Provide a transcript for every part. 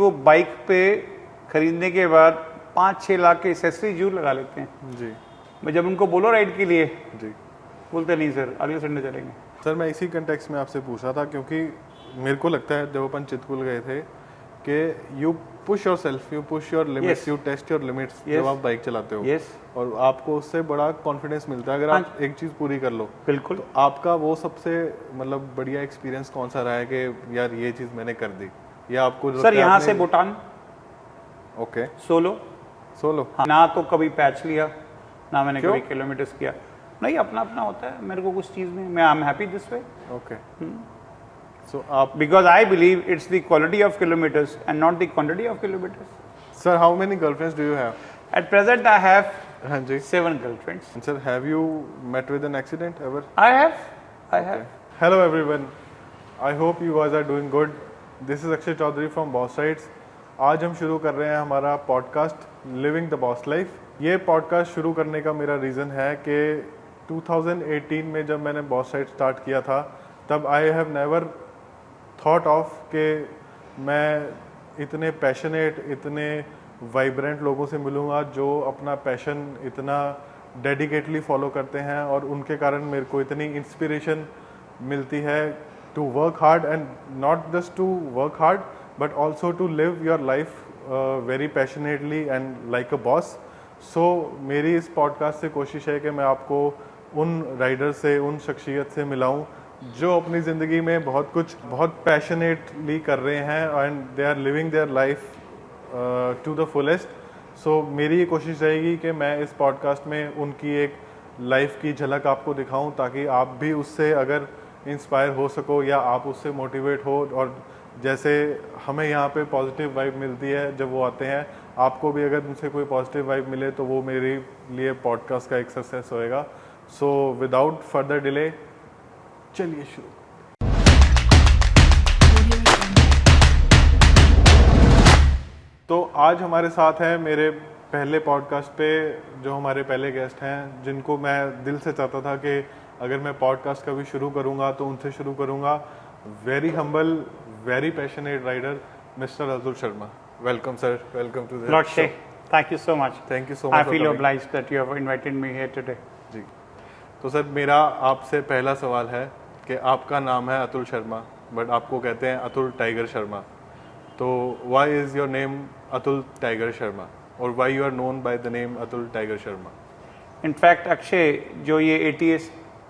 तो बाइक पे खरीदने के बाद 5-6 लाख के एसेसरी जरूर लगा लेते हैं जी। मैं जब उनको बोलो राइड के लिए जी। बोलते नहीं सर अगले संडे चलेंगे। सर मैं इसी कंटेक्स्ट में आपसे पूछा था क्योंकि मेरे को लगता है जब अपन चितकुल गए थे कि you push yourself, you push your limits, you test your limits जब आप बाइक चलाते हो और आपको उससे बड़ा कॉन्फिडेंस मिलता है अगर आप एक चीज़ पूरी कर लो। बिल्कुल। तो आपका वो सबसे मतलब बढ़िया एक्सपीरियंस कौन सा रहा है कि यार ये चीज़ मैंने कर दी या आपको? सर यहाँ से भूटान ओके सोलो हाँ। ना तो कभी पैच लिया ना मैंने कभी किलोमीटर्स किया, नहीं अपना अपना होता है। मेरे को कुछ चीज़ में मैं I am happy this way. Okay so आप because I believe it's the quality of kilometers and not the quantity of kilometers. Sir how many girlfriends do you have? At present I have हाँ जी 7 girlfriends. And sir, have you met with an accident ever? I have. Hello everyone. I hope you guys are doing good. This is Akshay Chaudhary from Boss Sides. आज हम शुरू कर रहे हैं हमारा podcast living the boss life. ये podcast शुरू करने का मेरा रीज़न है कि 2018 में जब मैंने बॉस साइड स्टार्ट किया था तब आई हैव नेवर थॉट ऑफ कि मैं इतने पैशनेट, इतने वाइब्रेंट लोगों से मिलूँगा जो अपना पैशन इतना डेडिकेटली फॉलो करते हैं और उनके कारण मेरे को इतनी इंस्पिरेशन मिलती है to work hard and not just to work hard but also to live your life very passionately and like a boss. So मेरी इस पॉडकास्ट से कोशिश है कि मैं आपको उन राइडर से, उन शख्सियत से मिलाऊं जो अपनी ज़िंदगी में बहुत कुछ बहुत पैशनेटली कर रहे हैं and they are living their life to the fullest. So मेरी ये कोशिश रहेगी कि मैं इस पॉडकास्ट में उनकी एक लाइफ की झलक आपको दिखाऊं ताकि आप भी उससे अगर इंस्पायर हो सको या आप उससे मोटिवेट हो और जैसे हमें यहाँ पे पॉजिटिव वाइब मिलती है जब वो आते हैं, आपको भी अगर उनसे कोई पॉजिटिव वाइब मिले तो वो मेरे लिए पॉडकास्ट का एक सक्सेस होएगा। सो विदाउट फर्दर डिले चलिए शुरू। तो आज हमारे साथ हैं मेरे पहले पॉडकास्ट पे जो हमारे पहले गेस्ट हैं जिनको मैं दिल से चाहता था कि अगर मैं पॉडकास्ट कभी शुरू करूँगा तो उनसे शुरू करूँगा। Very humble, very passionate rider mister Atul Sharma. Welcome sir, welcome to the show. Thank you so much. Thank you so much. I feel obliged that you have invited me here today. जी तो sir मेरा आपसे पहला सवाल है कि आपका नाम है अतुल शर्मा बट आपको कहते हैं अतुल टाइगर शर्मा, तो why is your name Atul Tiger Sharma और why you are known by the name Atul Tiger Sharma? In fact Akshay जो ये ATS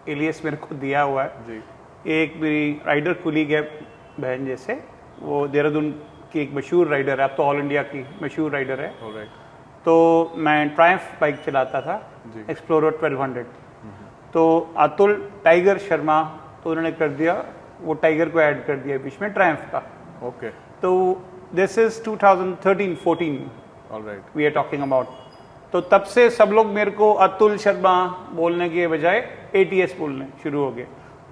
एलियस मेरे को दिया हुआ है जी, एक मेरी राइडर कुलीग है बहन जैसे, वो देहरादून की एक मशहूर राइडर है, अब तो ऑल इंडिया की मशहूर राइडर है। ऑलराइट। तो मैं ट्रायम्फ बाइक चलाता था, एक्सप्लोरर 1200। तो अतुल टाइगर शर्मा तो उन्होंने कर दिया, वो टाइगर को ऐड कर दिया बीच में ट्रायम्फ का। ओके। तो this is 2013-14 alright we are talking about. तो तब से सब लोग मेरे को अतुल शर्मा बोलने के बजाय ATS बोलने शुरू हो गए।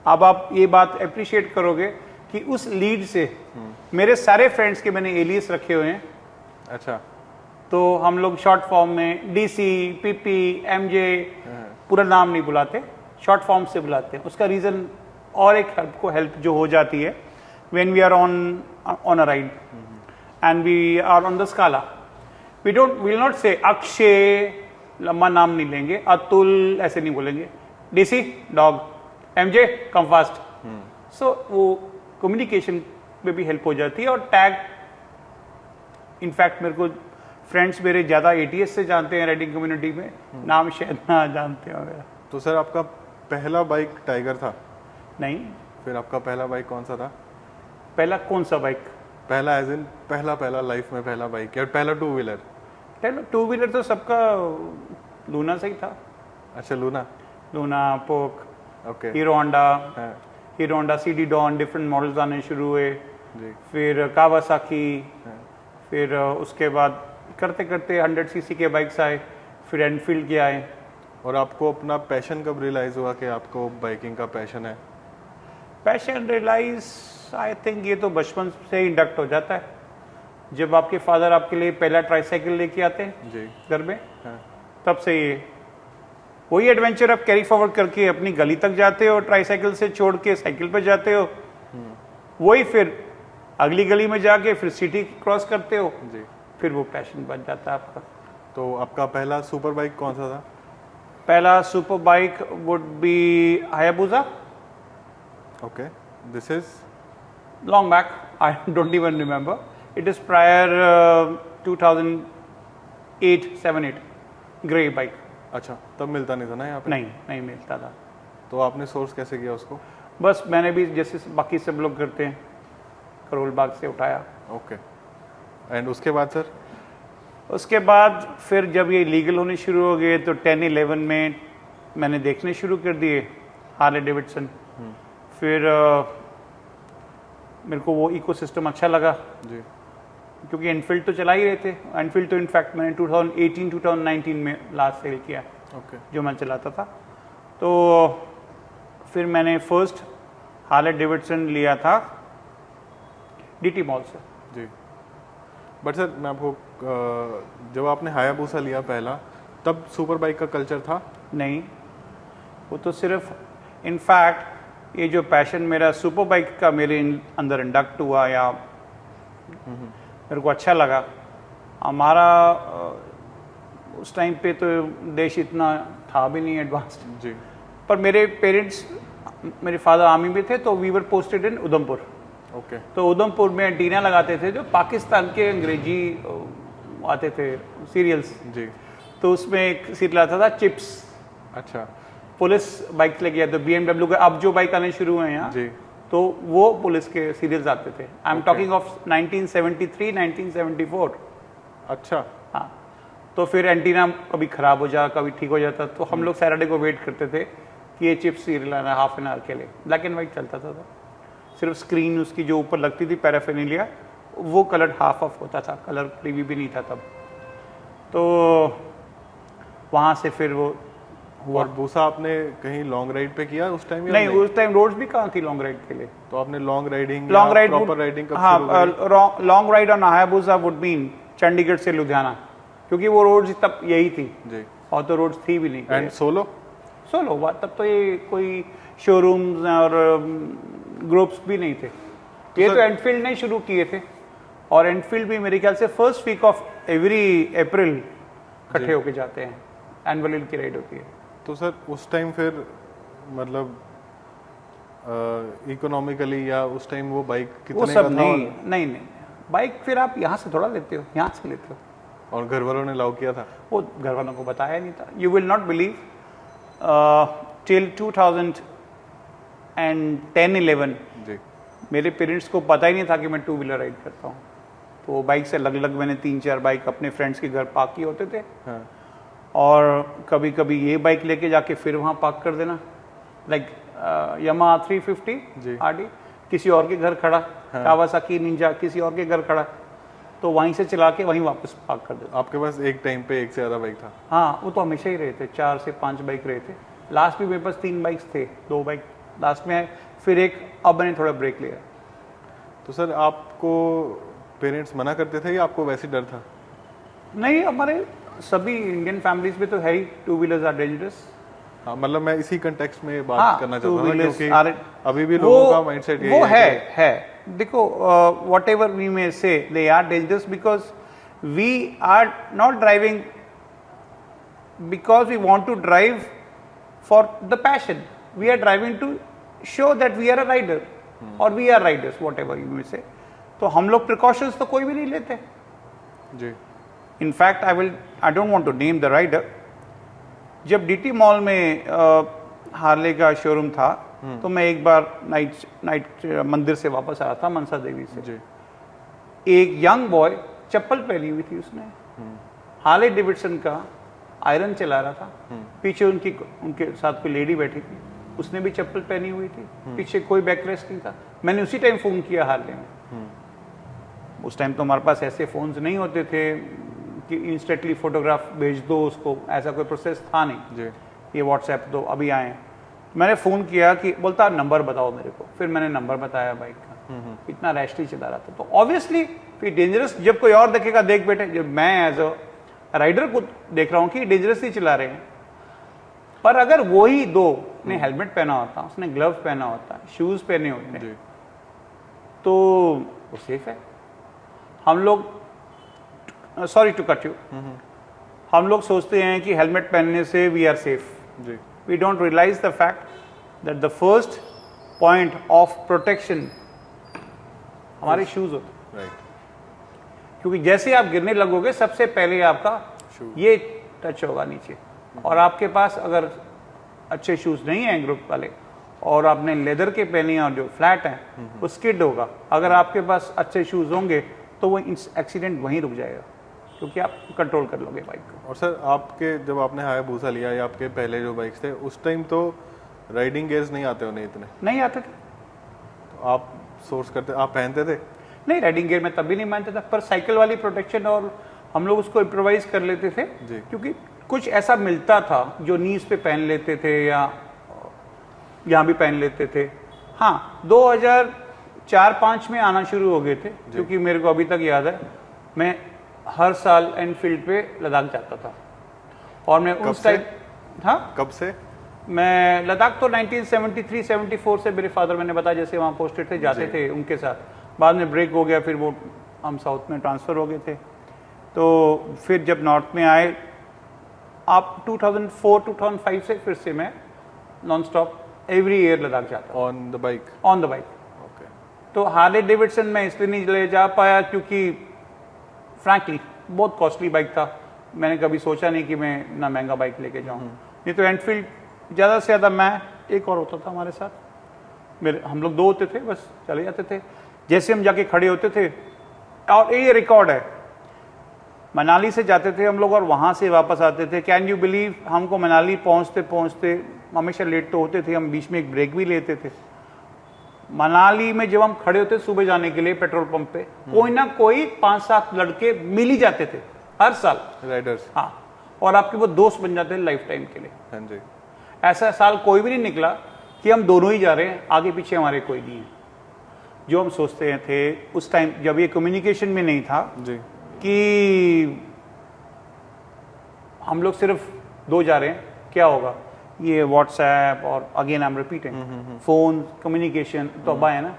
अब आप ये बात अप्रिशिएट करोगे कि उस लीड से मेरे सारे फ्रेंड्स के मैंने एलियस रखे हुए हैं। अच्छा। तो हम लोग शॉर्ट फॉर्म में DC, PP, MJ पूरा नाम नहीं बुलाते, शॉर्ट फॉर्म से बुलाते हैं। उसका रीज़न और एक हेल्प जो हो जाती है when we are on a ride and we are on the स्काला, we will not say Akshay, लंबा नाम नहीं लेंगे, अतुल ऐसे नहीं बोलेंगे, DC dog, MJ come fast. So वो कम्युनिकेशन में भी हेल्प हो जाती है। और टैग इनफैक्ट मेरे को फ्रेंड्स मेरे ज़्यादा ATS से जानते हैं राइडिंग कम्युनिटी में, नाम शायद ना जानते हो मेरा। तो सर आपका पहला बाइक टाइगर था? नहीं। फिर आपका पहला बाइक कौन सा था? पहला कौन सा बाइक? पहला एज इन पहला लाइफ में पहला बाइक या पहला टू व्हीलर? पहला टू व्हीलर तो सबका लूना से ही था। अच्छा, लूना, पोक, okay, Hero Honda CD Dawn, different models आने शुरू हुए जी। फिर कावासाकी, फिर उसके बाद करते करते 100cc के बाइक्स आए, फिर एनफील्ड के आए। और आपको अपना पैशन कब रियलाइज हुआ कि आपको बाइकिंग का पैशन है? पैशन रियलाइज आई थिंक ये तो बचपन से ही इंडक्ट हो जाता है। जब आपके फादर आपके लिए पहला ट्राईसाइकिल लेके आते हैं जी घर में, तब से ये वही एडवेंचर आप कैरी फॉरवर्ड करके अपनी गली तक जाते हो, ट्राईसाइकिल से छोड़ के साइकिल पे जाते हो, वही फिर अगली गली में जाके फिर सिटी क्रॉस करते हो, जी। फिर वो पैशन बन जाता है आपका। तो आपका पहला सुपर बाइक कौन सा था? पहला super bike would be Hayabusa, okay, this is long back. I don't even remember. It is prior 2008, 7, 8. Grey bike. अच्छा, तब मिलता नहीं था ना यहाँ पे? नहीं मिलता था। तो आपने सोर्स कैसे किया उसको? बस मैंने भी जैसे बाकी सब लोग करते हैं, करोल बाग से उठाया। ओके, एंड उसके बाद सर? उसके बाद फिर जब ये लीगल होने शुरू हो गए तो 10-11 में मैंने देखने शुरू कर दिए हार्ले डेविडसन। फिर मेरे को वो इकोसिस्टम अच्छा लगा जी। क्योंकि एनफील्ड तो चला ही रहे थे। एनफील्ड तो इनफैक्ट मैंने 2018-2019 में लास्ट सेल किया, ओके। जो मैं चलाता था। तो फिर मैंने फर्स्ट हार्ले डेविडसन लिया था डीटी मॉल से। जी, बट सर मैं आपको जब आपने हायाबुसा लिया पहला, तब सुपर बाइक का कल्चर था? नहीं, वो तो सिर्फ इनफैक्ट ये जो पैशन मेरा सुपर बाइक का मेरे अंदर इंडक्ट हुआ या मेरे को अच्छा लगा। हमारा उस टाइम पे तो देश इतना था भी नहीं एडवांस्ड जी। पर मेरे पेरेंट्स, मेरे फादर आर्मी में थे तो we were posted in Udhampur. Okay. तो उधमपुर में एंटीना लगाते थे जो पाकिस्तान के अंग्रेजी आते थे सीरियल्स। जी। तो उसमें एक सीरियल आता था चिप्स। अच्छा। पुलिस बाइक लेके आते, BMW के अब जो बाइक आने शुरू हुए हैं यहाँ, जी। तो वो पुलिस के सीरियल्स आते थे। I am talking of 1973, 1974। अच्छा। हाँ, तो फिर एंटीना कभी खराब हो जा, कभी ठीक हो जाता, तो हम लोग सैटरडे को वेट करते थे कि ये चिप्स सीरियल आना हाफ एन आवर के लिए। ब्लैक एंड वाइट चलता था, सिर्फ स्क्रीन उसकी जो ऊपर लगती थी पैराफिनेलिया, वो कलर हाफ ऑफ होता था, कलर टीवी भी नहीं था तब। तो वहाँ से फिर वो हुआ। और बूसा आपने कहीं लॉन्ग राइड पे किया उस टाइम? नहीं, उस टाइम रोड्स भी कहाँ थी लॉन्ग राइड के लिए। तो आपने लॉन्ग राइडिंग प्रॉपर राइडिंग कब हाँ, शुरू करी? Long ride on Hayabusa would mean Chandigarh से लुधियाना, क्योंकि वो रोड्स तब यही थी। जी। और तो रोड्स थी भी नहीं। एंड सोलो तब तो ये कोई शोरूम्स और ग्रुप्स भी नहीं थे। ये तो एनफील्ड ने शुरू किए थे, और एनफील्ड भी मेरे ख्याल से फर्स्ट वीक ऑफ एवरी अप्रैल इकट्ठे होके जाते हैं, एनुअल इनकी राइड होती है। तो सर उस टाइम फिर मतलब इकोनॉमिकली या उस टाइम वो बाइक कितने वो का सब था? नहीं, बाइक फिर आप यहाँ से थोड़ा लेते हो, यहाँ से लेते हो। और घर वालों ने अलाउ किया था? वो घर वालों को बताया नहीं था। You will not believe, till 2010-11 जी। मेरे पेरेंट्स को पता ही नहीं था कि मैं 2 व्हीलर राइड करता हूँ। तो वो बाइक से अलग मैंने 3-4 बाइक अपने फ्रेंड्स के घर पार्क किए होते थे। हाँ। और कभी कभी ये बाइक लेके जाके फिर वहाँ पार्क कर देना, लाइक यामाहा 350 जी। RD किसी और के घर खड़ा, कावासाकी निंजा किसी और के घर खड़ा, तो वहीं से चला के वहीं वापस पार्क कर देता। आपके पास एक टाइम पे एक से ज़्यादा बाइक था? हाँ, वो तो हमेशा ही रहे थे, 4 से 5 बाइक रहे थे। लास्ट में मेरे पास 3 बाइक्स थे, 2 बाइक लास्ट में है, फिर एक अब मैंने थोड़ा ब्रेक लिया। तो सर आपको पेरेंट्स मना करते थे या आपको वैसे डर था? नहीं, हमारे सभी इंडियन फैमिलीज में तो है ही 2 व्हीलर्स आर डेंजरस। हाँ, मतलब मैं इसी कंटेक्स्ट में बात करना चाहता हूँ, क्योंकि अभी भी वो, लोगों का माइंडसेट वो है। देखो, what ever we may say they are dangerous because we are not driving because we want to drive for the passion, we are driving to show that we are a rider और we are riders, what ever you may say. तो हम लोग precautions तो कोई भी नहीं लेते जी। In fact I don't want to name the rider. जब डीटी मॉल में हार्ले का शोरूम था, तो मैं एक बार नाइट मंदिर से वापस आया था, मनसा देवी से जी। एक यंग बॉय चप्पल पहनी हुई थी, उसने हार्ले डेविडसन का आयरन चला रहा था, पीछे उनके साथ कोई लेडी बैठी थी, उसने भी चप्पल पहनी हुई थी, पीछे कोई बैकरेस्ट नहीं था। मैंने उसी टाइम फोन किया हार्ले में। उस टाइम तो हमारे पास ऐसे फोन्स नहीं होते थे कि इंस्टेंटली फोटोग्राफ भेज दो उसको, ऐसा कोई प्रोसेस था नहीं जी। ये व्हाट्सएप तो अभी आए। मैंने फ़ोन किया कि बोलता नंबर बताओ मेरे को, फिर मैंने नंबर बताया बाइक का। इतना रैशली चला रहा था, तो ऑब्वियसली फिर डेंजरस जब कोई और देखेगा, देख बेटे, जब मैं एज अ राइडर को देख रहा हूँ कि डेंजरस ही चला रहे हैं, पर अगर वही दो ने हेलमेट पहना होता, उसने ग्लव्स पहना होता, शूज़ पहने होते, तो वो सेफ है। हम लोग, सॉरी टू कट यू, हम लोग सोचते हैं कि हेलमेट पहनने से वी आर सेफ। जी we don't realise the fact that the first point of protection हमारे शूज होते हैं। राइट क्योंकि जैसे आप गिरने लगोगे सबसे पहले आपका Shoe. ये टच होगा नीचे, और आपके पास अगर अच्छे शूज नहीं हैं ग्रुप वाले और आपने लेदर के पहने हैं और जो फ्लैट हैं वो स्किड होगा। अगर आपके पास अच्छे शूज होंगे तो वो एक्सीडेंट वहीं रुक जाएगा, क्योंकि आप कंट्रोल कर लोगे बाइक को। और सर आपके जब आपने हायाबूसा लिया या आपके पहले जो बाइक्स थे उस टाइम तो राइडिंग गियर्स नहीं आते होने इतने, नहीं आते थे, तो आप सोर्स करते, आप पहनते थे? नहीं राइडिंग गियर में तब भी नहीं मानता था, पर साइकिल वाली प्रोटेक्शन और हम लोग उसको इम्प्रोवाइज कर लेते थे जी। क्योंकि कुछ ऐसा मिलता था जो नीज पे पहन लेते थे या यहाँ भी पहन लेते थे। हाँ 2004-05 में आना शुरू हो गए थे, क्योंकि मेरे को अभी तक याद है मैं हर साल एनफील्ड पे लद्दाख जाता था। और मैं उस टाइम, हाँ कब से? मैं लद्दाख तो 1973-74 से मेरे फादर, मैंने बताया जैसे वहाँ पोस्टेड थे, जाते थे उनके साथ। बाद में ब्रेक हो गया, फिर वो हम साउथ में ट्रांसफ़र हो गए थे। तो फिर जब नॉर्थ में आए आप 2004-2005 से फिर से मैं non stop every year Ladakh जाता हूँ on the bike? On the bike. Okay. तो हार्ले डेविडसन मैं इसलिए नहीं ले जा पाया क्योंकि फ्रैंकली बहुत कॉस्टली बाइक था। मैंने कभी सोचा नहीं कि मैं ना महंगा बाइक लेके जाऊँ। नहीं तो एनफील्ड ज़्यादा से ज़्यादा, मैं एक और होता था हमारे साथ, मेरे हम लोग 2 होते थे, बस चले जाते थे। जैसे हम जाके खड़े होते थे, और ये रिकॉर्ड है, मनाली से जाते थे हम लोग और वहाँ से वापस आते थे। कैन यू बिलीव, हमको मनाली पहुँचते पहुँचते हमेशा लेट तो होते थे, हम बीच में एक ब्रेक भी लेते थे। मनाली में जब हम खड़े होते सुबह जाने के लिए पेट्रोल पंप पे, कोई ना कोई 5-7 लड़के मिल ही जाते थे हर साल, राइडर्स। हाँ, और आपके वो दोस्त बन जाते हैं लाइफ टाइम के लिए। हाँ जी। ऐसा साल कोई भी नहीं निकला कि हम दोनों ही जा रहे हैं, आगे पीछे हमारे कोई नहीं है। जो हम सोचते हैं थे उस टाइम जब ये कम्युनिकेशन में नहीं था जी। कि हम लोग सिर्फ 2 जा रहे हैं, क्या होगा, ये व्हाट्सएप और again I am repeating phone communication तो अब आया ना।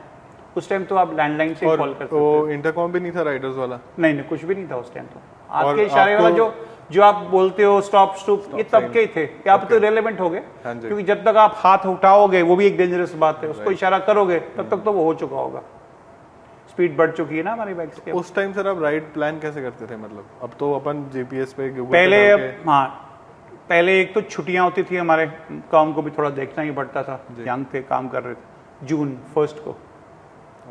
उस टाइम तो आप लैंडलाइन से कॉल कर सकते वो थे। इंटरकॉम भी नहीं था राइडर्स वाला? नहीं कुछ भी नहीं था उस टाइम तो। और आपके इशारे वाला जो आप बोलते हो स्टॉप स्टूप, ये तब के ही थे, क्या आप तो रेलेवेंट हो गए। हाँ जी। क्योंकि जब तक आप हाथ उठाओगे वो भी एक डेंजरस बात है, उसको इशारा करोगे तब तक तो वो हो चुका होगा। स्पीड बढ़ चुकी है ना हमारी बाइक्स की। उस टाइम सर आप राइड प्लान कैसे करते थे? मतलब अब तो अपन जीपीएस पे गूगल पहले पे डाल के- हाँ, पहले एक तो छुट्टियां होती थी, हमारे काम को भी थोड़ा देखना ही पड़ता था, जी। यंग थे, काम कर रहे थे। जून 1 को,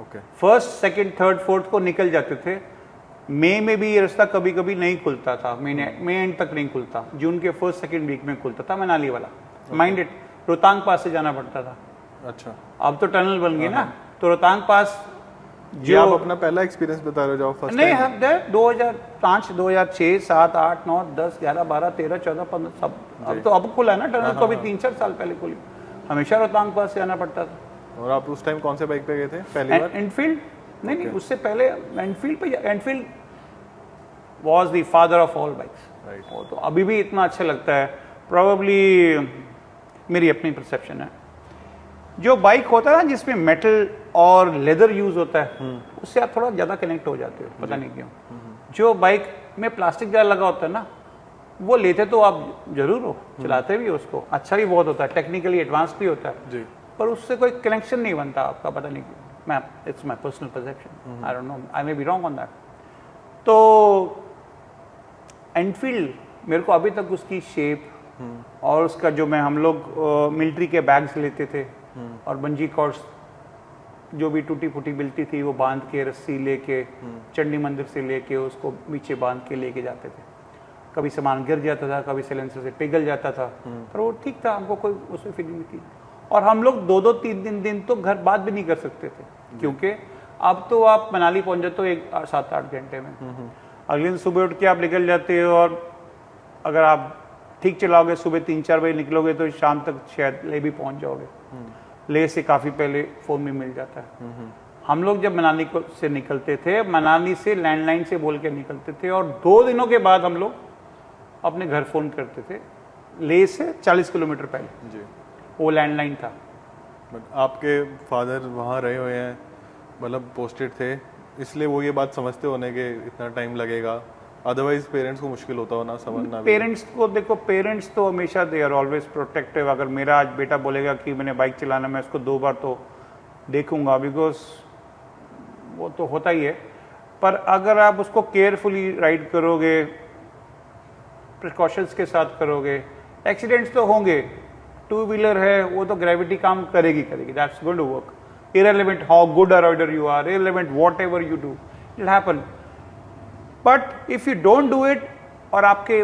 ओके। 1, 2, 3, 4 को निकल जाते थे। मई में भी ये रास्ता कभी कभी नहीं खुलता था, मई एंड तक नहीं खुलता, जून के 1, 2 वीक में खुलता था मनाली वाला। माइंड इट, रोहतांग पास से जाना पड़ता था। अच्छा। अब तो टनल बन गई ना, तो रोहतांग पास जो आप अपना पहला एक्सपीरियंस बता रहे हो जब फर्स्ट नहीं, हम 2005, 2006, 7, 8, 9, 10, 11, 12, 13, 14, 15 सब। अब तो अब खुला है ना टनल, तो अभी 3-4 साल पहले खुली। हमेशा रोहतांग पास से जाना पड़ता था। और आप उस टाइम कौन से बाइक पे गए थे पहली बार? एनफील्ड नहीं, उससे पहले एनफील्ड पे। Enfield was the father of all bikes. Right. वो तो अभी भी इतना अच्छा लगता है, प्रोबेबली मेरी अपनी परसेप्शन है। जो बाइक होता है ना जिसमें मेटल और लेदर यूज होता है, उससे आप थोड़ा ज़्यादा कनेक्ट हो जाते हो, पता नहीं क्यों। जो बाइक में प्लास्टिक ज़्यादा लगा होता है ना, वो लेते तो आप जरूर हो, चलाते भी हो उसको, अच्छा भी बहुत होता है, टेक्निकली एडवांस भी होता है जी। पर उससे कोई कनेक्शन नहीं बनता आपका, पता नहीं क्यों। मैं, it's my personal perception, I don't know, I may be wrong on that. तो एनफील्ड मेरे को अभी तक उसकी शेप और उसका जो हम लोग मिलिट्री के बैग्स लेते थे और बंजी कॉर्ड्स जो भी टूटी फूटी मिलती थी वो बांध के, रस्सी लेके, चंडी मंदिर से लेके उसको नीचे बांध के लेके जाते थे। कभी सामान गिर जाता था, कभी सिलेंसर से पिघल जाता था, पर वो ठीक था, हमको कोई उसमें फीलिंग नहीं थी। और हम लोग 2-2, 3 दिन तो घर बात भी नहीं कर सकते थे, क्योंकि अब तो आप मनाली पहुंच जाते हो 7-8 घंटे में। अगले दिन सुबह उठ के आप निकल जाते हो, और अगर आप ठीक चलाओगे सुबह 3-4 बजे निकलोगे तो शाम तक शायद ले भी पहुंच जाओगे। ले से काफ़ी पहले फ़ोन भी मिल जाता है। हम लोग जब मनाली से निकलते थे, मनाली से लैंडलाइन से बोल के निकलते थे, और 2 दिनों के बाद हम लोग अपने घर फ़ोन करते थे। ले से 40 किलोमीटर पहले जी। वो लैंडलाइन था। बट आपके फादर वहाँ रहे हुए हैं, मतलब पोस्टेड थे इसलिए वो ये बात समझते होने के इतना टाइम लगेगा, अदरवाइज पेरेंट्स को मुश्किल होता हो ना समझना भी। पेरेंट्स को देखो, पेरेंट्स तो हमेशा दे आर ऑलवेज प्रोटेक्टिव। अगर मेरा आज बेटा बोलेगा कि मैंने बाइक चलाना, मैं उसको 2 बार तो देखूंगा, बिकॉज वो तो होता ही है। पर अगर आप उसको केयरफुली राइड करोगे, प्रिकॉशंस के साथ करोगे, एक्सीडेंट्स तो होंगे, 2 व्हीलर है वो तो ग्रेविटी काम करेगी, that's going to work, irrelevant how good a rider you are, irrelevant whatever you do, it'll happen. But if you don't do it और आपके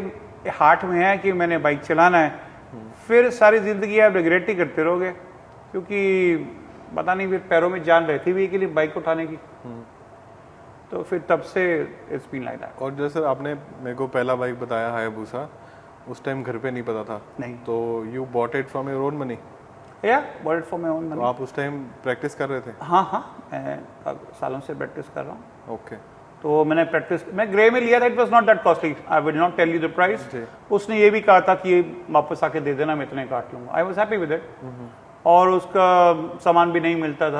हार्ट में है कि मैंने बाइक चलाना है, फिर सारी जिंदगी आप रिग्रेट ही करते रहोगे, क्योंकि पता नहीं फिर पैरों में जान रहती भी है कि लिए बाइक उठाने की। तो फिर तब से इट्स बीन लाइक दैट। और जैसे आपने मेरे को पहला बाइक बताया हायाबुसा, उस टाइम घर पे नहीं पता था, नहीं, तो you bought it from your own money? या वर्ल्ड फॉर माई ओन तो मनी। आप उस टाइम प्रैक्टिस कर रहे थे? हाँ, मैं सालों से प्रैक्टिस कर रहा हूँ। ओके। तो मैंने प्रैक्टिस, मैं ग्रे में लिया था, it was not that costly, I will not tell you the price. उसने ये भी कहा था कि ये वापस आके दे देना, मैं इतने काट लूंगा। I was happy with it. और उसका सामान भी नहीं मिलता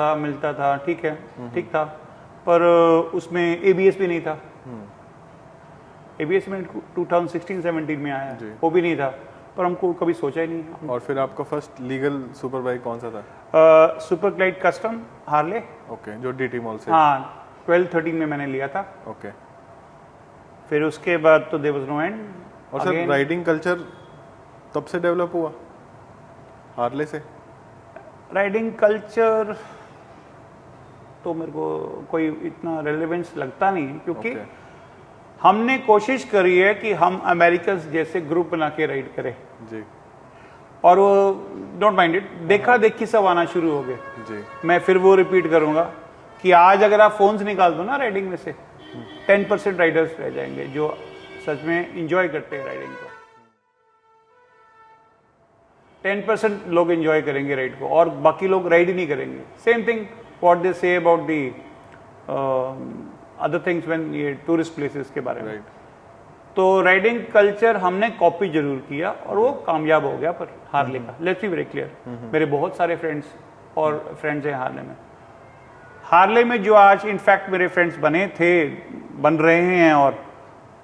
था, ठीक है, ठीक था, पर उसमें ABS भी नहीं था। ABS में 2016-17 में आया, वो भी नहीं था, पर हमको कभी सोचा ही नहीं। और फिर आपका फर्स्ट लीगल सुपर बाइक कौन सा था? Super glide custom Harley. Okay, जो DT मॉल से? हाँ, 12-13 में मैंने लिया था। ओके। फिर उसके बाद तो देयर वाज नो एंड। और सर राइडिंग कल्चर तब से डेवलप हुआ हार्ले से? राइडिंग कल्चर तो मेरे को कोई इतना रेलेवेंस लगता नहीं है, क्योंकि हमने कोशिश करी है कि हम अमेरिकन जैसे ग्रुप बना के राइड करें जी, और वो डोंट माइंड इट, देखा देखी सब आना शुरू हो गए जी। मैं फिर वो रिपीट करूंगा कि आज अगर आप फोन्स निकाल दो ना राइडिंग में से, 10% राइडर्स रह जाएंगे जो सच में इंजॉय करते हैं राइडिंग को। 10% लोग एंजॉय करेंगे राइड को और बाकी लोग राइड ही नहीं करेंगे। Same thing what they say about the other things when ये टूरिस्ट प्लेसेस के बारे में। तो राइडिंग कल्चर हमने कॉपी जरूर किया और वो कामयाब हो गया। पर हार्ले का, लेट्स बी वेरी क्लियर, मेरे बहुत सारे फ्रेंड्स हैं हार्ले में। हार्ले में जो आज इनफैक्ट मेरे फ्रेंड्स बने थे, बन रहे हैं, और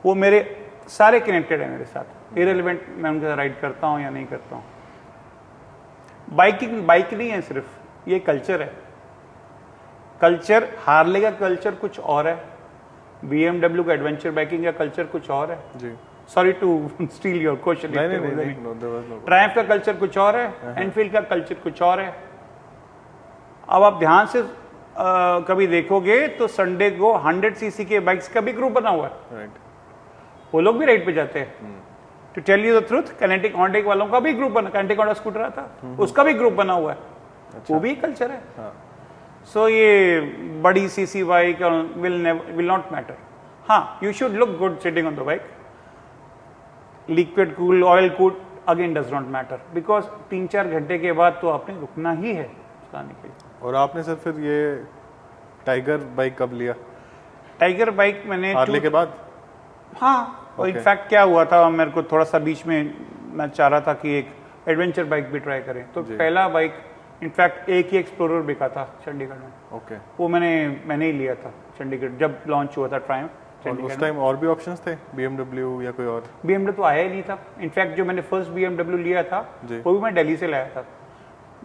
वो मेरे सारे कनेक्टेड हैं मेरे साथ, इरेलीवेंट मैं उनके साथ राइड करता हूँ या नहीं करता हूँ। बाइक नहीं है सिर्फ, ये कल्चर है। कल्चर, हार्ले का कल्चर कुछ और है, BMW का एडवेंचर बाइकिंग का कल्चर कुछ और है जी। Sorry to steal your question. Triumph का कल्चर कुछ और है, एनफील्ड का कल्चर कुछ और है। अब आप ध्यान से कभी देखोगे तो संडे को 100 सीसी के बाइक्स का भी ग्रुप बना हुआ है, वो लोग भी राइड पे जाते हैं। To tell you the truth, Kinetic Honda वालों का भी ग्रुप बना, किनेटिक हॉन्डा स्कूटर आता उसका भी ग्रुप बना हुआ है। अच्छा। वो भी कल्चर है। सो ये बड़ी CC bike will not matter. हाँ, you should look good sitting on the bike. Liquid cool, oil cool again does not matter, because 3-4 घंटे के बाद तो आपने रुकना ही है चलाने के लिए। और आपने सर फिर ये टाइगर बाइक कब लिया? टाइगर बाइक मैंने हार्ले के बाद? हाँ, और इनफैक्ट क्या हुआ था, मेरे को थोड़ा सा बीच में मैं चाह रहा था कि एक एडवेंचर बाइक भी ट्राई करें। तो पहला बाइक इनफैक्ट एक ही एक्सप्लोरर बिका था चंडीगढ़ में। ओके। वो मैंने ही लिया था चंडीगढ़ जब लॉन्च हुआ था ट्रायम्फ चंडीगढ़। उस टाइम और भी ऑप्शंस थे, BMW या कोई और? BMW तो आया ही नहीं था। इनफैक्ट जो मैंने फर्स्ट BMW लिया था वो भी मैं दिल्ली से लाया था।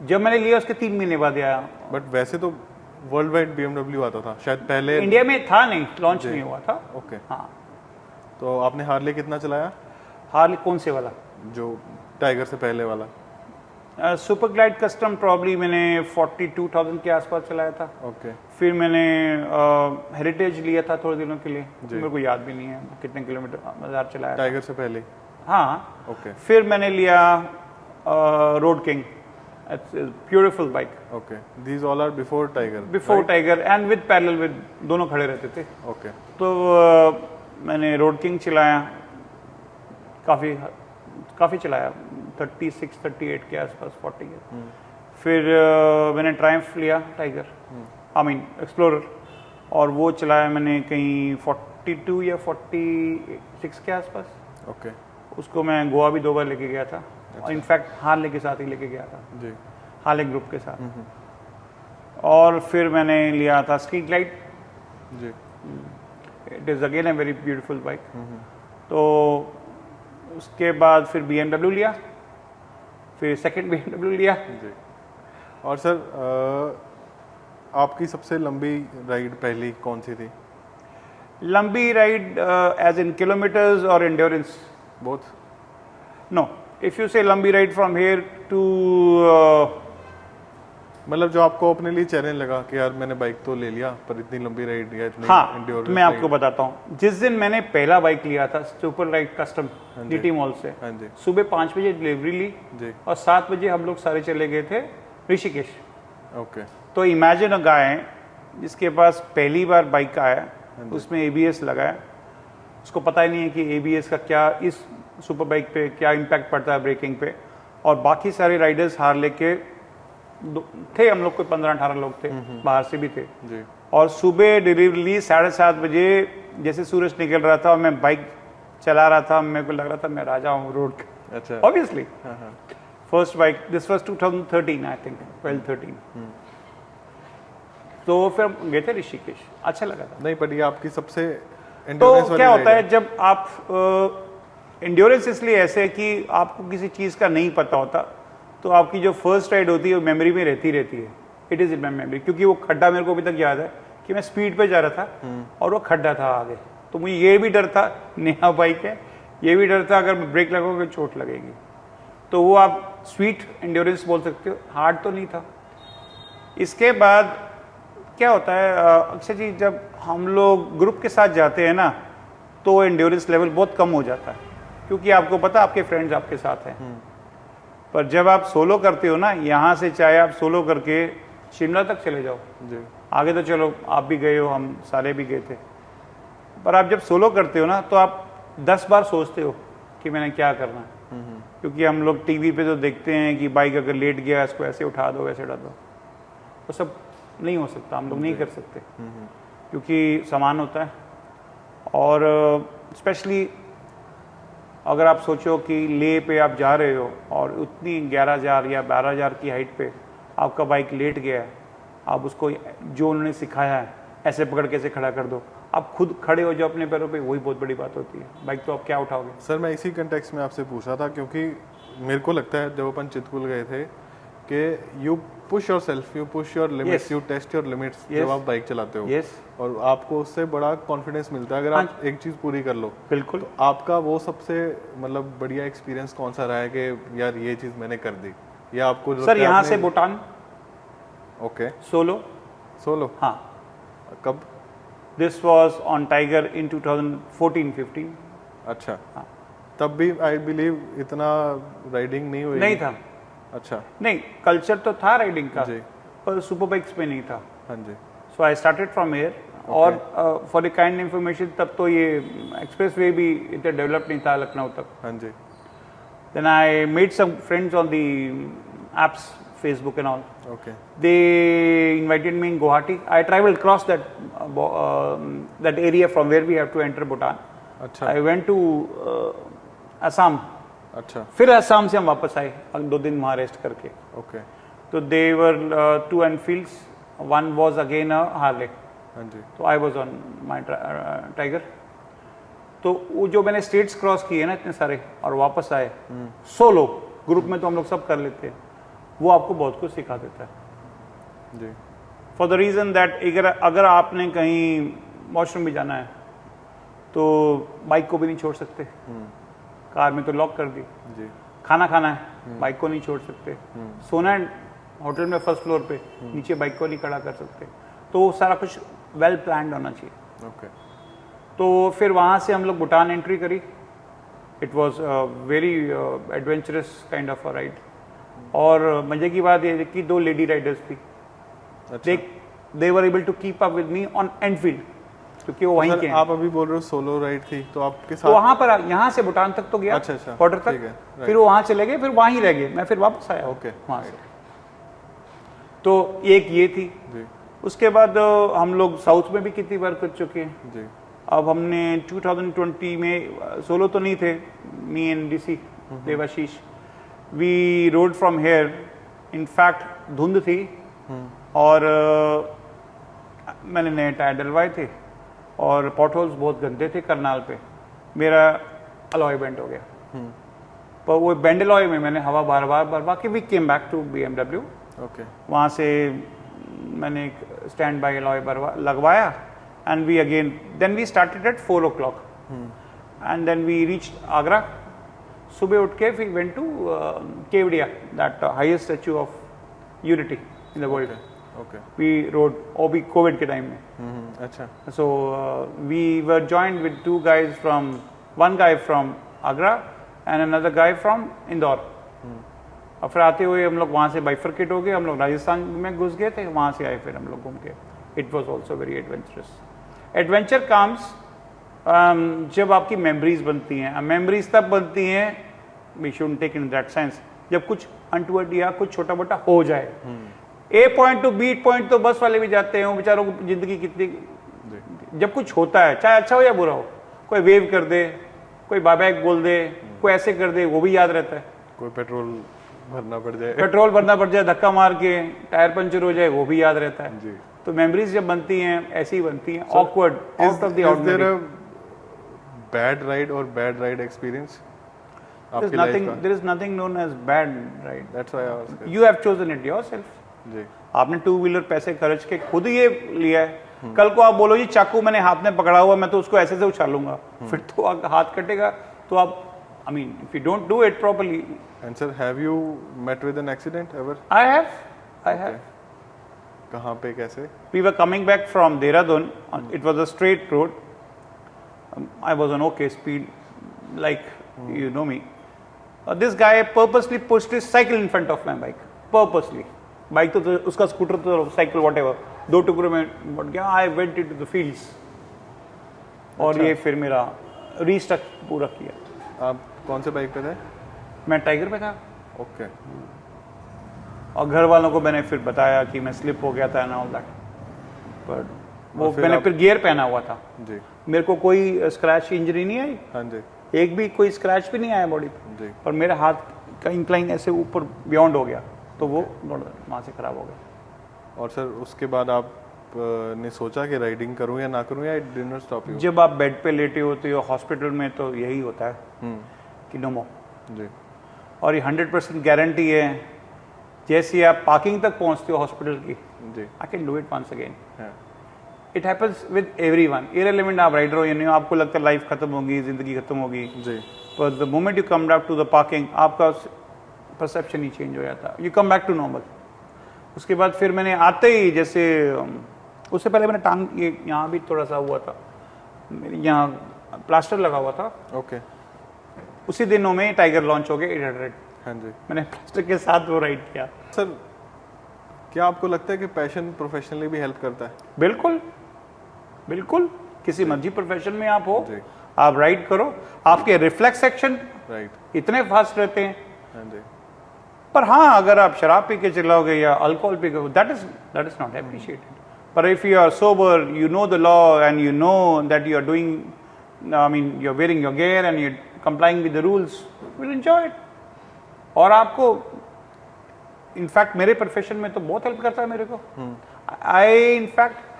जब मैंने लिया उसके 3 महीने बाद आया। बट वैसे तो वर्ल्ड वाइड BMW आता था शायद, पहले इंडिया में था नहीं, लॉन्च नहीं हुआ था। ओके। हाँ। तो आपने हार्ले कितना चलाया? हार्ले कौन से वाला? जो टाइगर से पहले वाला। सुपर ग्लाइड कस्टम प्रॉब्ली मैंने 42,000 के आसपास चलाया था। ओके। फिर मैंने हेरिटेज लिया था थोड़े दिनों के लिए, मेरे को याद भी नहीं है कितने किलोमीटर बाजार चलाया टाइगर से पहले। हाँ। ओके। फिर मैंने लिया Road king, beautiful bike. Okay, these all are before Tiger? Before Tiger and with parallel with, दोनों खड़े रहते थे। ओके। तो मैंने रोड किंग चलाया, काफ़ी चलाया, 36-38 के आसपास, 40 के। फिर मैंने ट्रायम्फ लिया टाइगर, आई मीन एक्सप्लोरर, और वो चलाया मैंने कहीं 42 या 46 के आसपास। ओके। उसको मैं गोवा भी 2 बार लेके गया था। और इनफैक्ट हार्ले के साथ ही लेके गया था जी, हार्ले ग्रुप के साथ। और फिर मैंने लिया था स्ट्रीट लाइट जी। It is again a very beautiful bike. तो उसके बाद फिर BMW लिया, फिर सेकंड BMW लिया। जी। और सर आपकी सबसे लंबी राइड पहली कौन सी थी? लंबी राइड एज इन किलोमीटर्स और endurance? Both. No, if you say लंबी राइड फ्रॉम हियर टू, मतलब जो आपको अपने लिए चैलेंज लगा कि यार मैंने बाइक तो ले लिया पर इतनी लंबी राइड या इतनी हाँ, endurance तो मैं आपको राइड। बताता हूँ। जिस दिन मैंने पहला बाइक लिया था super ride custom DT mall से, हाँ जी। सुबह 5 बजे डिलीवरी ली जी। और 7 बजे हम लोग सारे चले गए थे ऋषिकेश। ओके। तो इमेजिन अ गाय जिसके पास पहली बार बाइक आया, उसमें ABS लगाया, उसको पता ही नहीं है कि ABS का क्या इस सुपर बाइक पे क्या इम्पैक्ट पड़ता है ब्रेकिंग पे। और बाकी सारे राइडर्स हार्ले के थे, हम लोग कोई 15-18 लोग थे, बाहर से भी थे। जी। और सुबह डिलीवरी ली 7:30 बजे, जैसे सूरज निकल रहा था और मैं बाइक चला रहा था, मेरे को लग रहा था मैं राजा हूँ रोड का। अच्छा। Obviously first bike, this was 2013 I think, 12-13। तो फिर हम गए थे ऋषिकेश, अच्छा लगा था। नहीं, पर ये आपकी सबसे तो endurance वाली क्या होता ride है जब आप एंड्योरेंस इसलिए ऐसे है कि आपको किसी चीज़ का नहीं पता होता, तो आपकी जो फर्स्ट राइड होती है वो मेमोरी में रहती है। It is in my memory, क्योंकि वो खड्डा मेरे को अभी तक याद है कि मैं स्पीड पे जा रहा था और वो खड्डा था आगे। तो मुझे ये भी डर था, नया बाइक है, ये भी डर था अगर ब्रेक लगोगे चोट लगेगी। तो वो आप स्वीट एंड्योरेंस बोल सकते हो, हार्ड तो नहीं था। इसके बाद क्या होता है अक्षय जी, जब हम लोग ग्रुप के साथ जाते हैं ना, तो एंड्योरेंस लेवल बहुत कम हो जाता है, क्योंकि आपको पता आपके फ्रेंड्स आपके साथ हैं। पर जब आप सोलो करते हो ना, यहाँ से चाहे आप सोलो करके शिमला तक चले जाओ, जी। आगे तो चलो आप भी गए हो, हम सारे भी गए थे, पर आप जब सोलो करते हो ना तो आप 10 बार सोचते हो कि मैंने क्या करना है। क्योंकि हम लोग टीवी पे तो देखते हैं कि बाइक अगर लेट गया इसको ऐसे उठा दो वैसे उठा दो, वो सब नहीं हो सकता, हम लोग नहीं कर सकते, क्योंकि सामान होता है। और स्पेशली अगर आप सोचो कि ले पे आप जा रहे हो और उतनी 11,000 या 12,000 की हाइट पे आपका बाइक लेट गया है, आप उसको जो उन्होंने सिखाया है ऐसे पकड़ के ऐसे खड़ा कर दो, आप खुद खड़े हो जाओ अपने पैरों पे, वही बहुत बड़ी बात होती है। बाइक तो आप क्या उठाओगे। सर मैं इसी कंटेक्स्ट में आपसे पूछा था, क्योंकि मेरे को लगता है जब अपन चितकुल गए थे कि you push yourself, you push your limits, you test your limits जब आप बाइक चलाते हो। और आपको उससे बड़ा कॉन्फिडेंस मिलता है अगर आप एक चीज़ पूरी कर लो। बिल्कुल। तो आपका वो सबसे मतलब बढ़िया एक्सपीरियंस कौन सा रहा है कि यार ये चीज़ मैंने कर दी, या आपको सर यहाँ से भूटान ओके सोलो हाँ। कब? This was on tiger in 2014-15। अच्छा हाँ। तब भी आई बिलीव इतना राइडिंग नहीं हुई? नहीं था। अच्छा। नहीं, कल्चर तो था राइडिंग का, जी। पर सुपर बाइक्स पे नहीं था। हाँ जी। सो आई स्टार्टेड फ्रॉम हियर। और फॉर द काइंड इन्फॉर्मेशन, तब तो ये एक्सप्रेस वे भी इतना डेवलप नहीं था लखनऊ तक। हाँ जी। Then I made some friends on the apps, Facebook and all. Okay. They invited me in Guwahati. I traveled across that area from where we have to enter Bhutan. अच्छा। I went to Assam. अच्छा। फिर असम से हम वापस आए 2 दिन वहाँ rest करके। ओके। तो they were 2 Enfields. One was again a Harley. हाँ जी। तो I was on my Tiger. तो वो जो मैंने स्टेट्स क्रॉस किए ना इतने सारे और वापस आए सोलो, ग्रुप में तो हम लोग सब कर लेते हैं, वो आपको बहुत कुछ सिखा देता है। जी। फॉर द रीज़न दैट अगर आपने कहीं वॉशरूम भी जाना है तो बाइक को भी नहीं छोड़ सकते, कार में तो लॉक कर दी। जी। खाना खाना है, बाइक को नहीं छोड़ सकते। सोना है होटल में फर्स्ट फ्लोर पे, नीचे बाइक को नहीं खड़ा कर सकते। तो सारा कुछ वेल प्लान्ड होना चाहिए। ओके। तो फिर वहाँ से हम लोग भूटान एंट्री करी। It was very adventurous kind of a ride. और मजे की बात ये कि 2 लेडी राइडर्स थी। अच्छा। They were able to keep up with me on Enfield, क्योंकि वो वहीं के हैं। आप अभी बोल रहे हो सोलो राइड थी, तो आपके साथ तो वहाँ पर यहाँ से भूटान तक तो गया, अच्छा, बॉर्डर ठीक है, तक, right। फिर वो वहाँ चले गए, फिर वहाँ ही रह गए, मैं फिर वापस आया ओके, वहाँ से। तो एक ये थी। जी। उसके बाद हम लोग साउथ में भी कितनी बार कर चुके हैं। जी। अब हमने 2020 में सोलो तो नहीं थे, me and DC Devashish, we rode from here. In fact धुंध थी और मैंने नए टायर डलवाए थे और पॉट होल्स बहुत गंदे थे करनाल पे, मेरा अलॉय बेंड हो गया। पर वो बेंड अलॉय में मैंने हवा बार बार के we came back to BMW। Okay, वहाँ से मैंने एक स्टैंड बाई अलॉय लगवाया and we again then we started at 4 o'clock and then we reached Agra. सुबह उठ के we went to Kevadia, that highest Statue of Unity in the world. Okay, we rode, और भी कोविड के टाइम में। अच्छा, So we were joined with two guys from, one guy from Agra and another guy from Indore। और फिर आते हुए हम लोग वहाँ से बाइफरकेट हो गए, हम लोग राजस्थान में घुस गए थे, वहाँ से आए फिर हम लोग घूम के। It was also very adventurous. Adventure comes जब आपकी मेमोरीज बनती हैं। मेमोरीज तब बनती हैं, we should take in that sense, जब कुछ अनटूवर्ड या कुछ छोटा मोटा हो जाए। A point to B point तो बस वाले भी जाते हैं, वो बेचारों को जिंदगी कितनी, जब कुछ होता है चाहे अच्छा हो या बुरा हो, कोई वेव कर दे, कोई बाय बैक बोल दे, कोई ऐसे कर दे, वो भी याद रहता है। कोई पेट्रोल भरना पड़ जाए, धक्का मार के टायर पंचर हो जाए, वो भी याद रहता है जी। तो मेमोरीज जब बनती हैं ऐसी ही बनती हैं, awkward, out of the ordinary. Bad ride और बैड राइड एक्सपीरियंस आपकी There लाइफ का? is nothing known as bad ride. That's why I was You have chosen it yourself. जी। आपने 2 व्हीलर पैसे खर्च के खुद ये लिया है। कल को आप बोलो जी चाकू मैंने हाथ में पकड़ा हुआ, मैं तो उसको ऐसे से उछालूंगा, फिर तो हाथ कटेगा। तो आप, I mean, if you don't do it properly. And sir, have you met with an accident ever? I have. कहाँ पे, कैसे? We were coming back from Dehradun. It was a straight road. I was on okay speed, like you know me. This guy purposely pushed his cycle in front of my bike. Purposely. Bike तो उसका scooter तो cycle what ever 2 टुकड़ों में बढ़ गया। I went into the fields और ये फिर मेरा रीस्टक पूरा किया। आप कौन से बाइक पे थे? मैं टाइगर पे था। ओके, और घर वालों को मैंने फिर बताया कि मैं स्लिप हो गया था एंड ऑल दैट, बट वो मैंने फिर गियर पहना हुआ था जी। मेरे को कोई स्क्रैच इंजरी नहीं आई, हाँ जी एक भी कोई स्क्रैच भी नहीं आया बॉडी पे, जी। पर मेरे हाथ का इंक्लाइन ऐसे ऊपर बियॉन्ड हो गया तो वो वहाँ से खराब हो गया। और सर उसके बाद आप ने सोचा कि राइडिंग करूं या ना करूं, या it did not stop you? जब आप बेड पे लेटे होते हो हॉस्पिटल में तो यही होता है कि नो मोर। जी। और ये 100% गारंटी है, जैसे आप पार्किंग तक पहुंचते हो हॉस्पिटल की, जी। I can do it once again. हाँ। It happens with everyone, irrelevant आप राइडर हो या नहीं हो, आपको लगता है लाइफ खत्म होगी, जिंदगी खत्म होगी, जी। पर the moment you come back to the parking आपका परसेप्शन ही चेंज हो जाता है, you come back to normal. उसके बाद फिर मैंने आते ही, जैसे उससे पहले मैंने टांग ये यहाँ भी थोड़ा सा हुआ था, मेरे यहाँ प्लास्टर लगा हुआ था। ओके। उसी दिनों में टाइगर लॉन्च हो गया 800, हाँ जी। मैंने प्लास्टर के साथ वो राइड किया। सर क्या आपको लगता है कि पैशन प्रोफेशनली भी हेल्प करता है? बिल्कुल बिल्कुल, किसी मर्जी प्रोफेशन में आप हो, जी। आप राइड करो, आपके रिफ्लेक्स एक्शन राइट। इतने फास्ट रहते हैं। हाँ जी। पर हाँ, अगर आप शराब पी के चलाओगे या अल्कोहल पी के, दैट इज नॉट एप्रिशिएटेड। पर if you are sober, you know the law and you know that you are doing, I mean you are wearing your gear and you are complying with the rules, will enjoy it. और आपको in fact मेरे profession में तो बहुत help करता है मेरे को। I in fact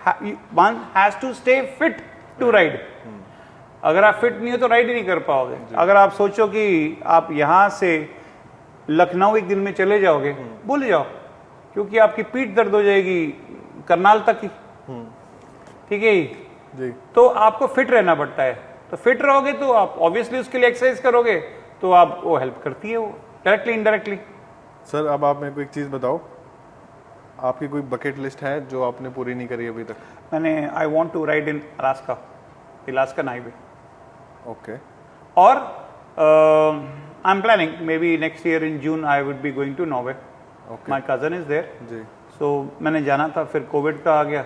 one has to stay fit to ride. अगर आप फिट नहीं हो तो राइड ही नहीं कर पाओगे। अगर आप सोचो कि आप यहाँ से लखनऊ एक दिन में चले जाओगे, भूल जाओ, क्योंकि आपकी पीठ दर्द हो जाएगी करनाल तक ही, ठीक है जी। तो आपको फिट रहना पड़ता है। तो फिट रहोगे तो आप ऑब्वियसली उसके लिए एक्सरसाइज करोगे, तो आप वो हेल्प करती है, वो डायरेक्टली इनडायरेक्टली। सर अब आप मेरे को एक चीज़ बताओ, आपकी कोई बकेट लिस्ट है जो आपने पूरी नहीं करी अभी तक? मैंने I want to ride in Alaskan highway. Okay. और I am planning may be next year in June I would be going to Norway. Okay. My cousin is there, जी। सो मैंने जाना था, फिर कोविड का आ गया,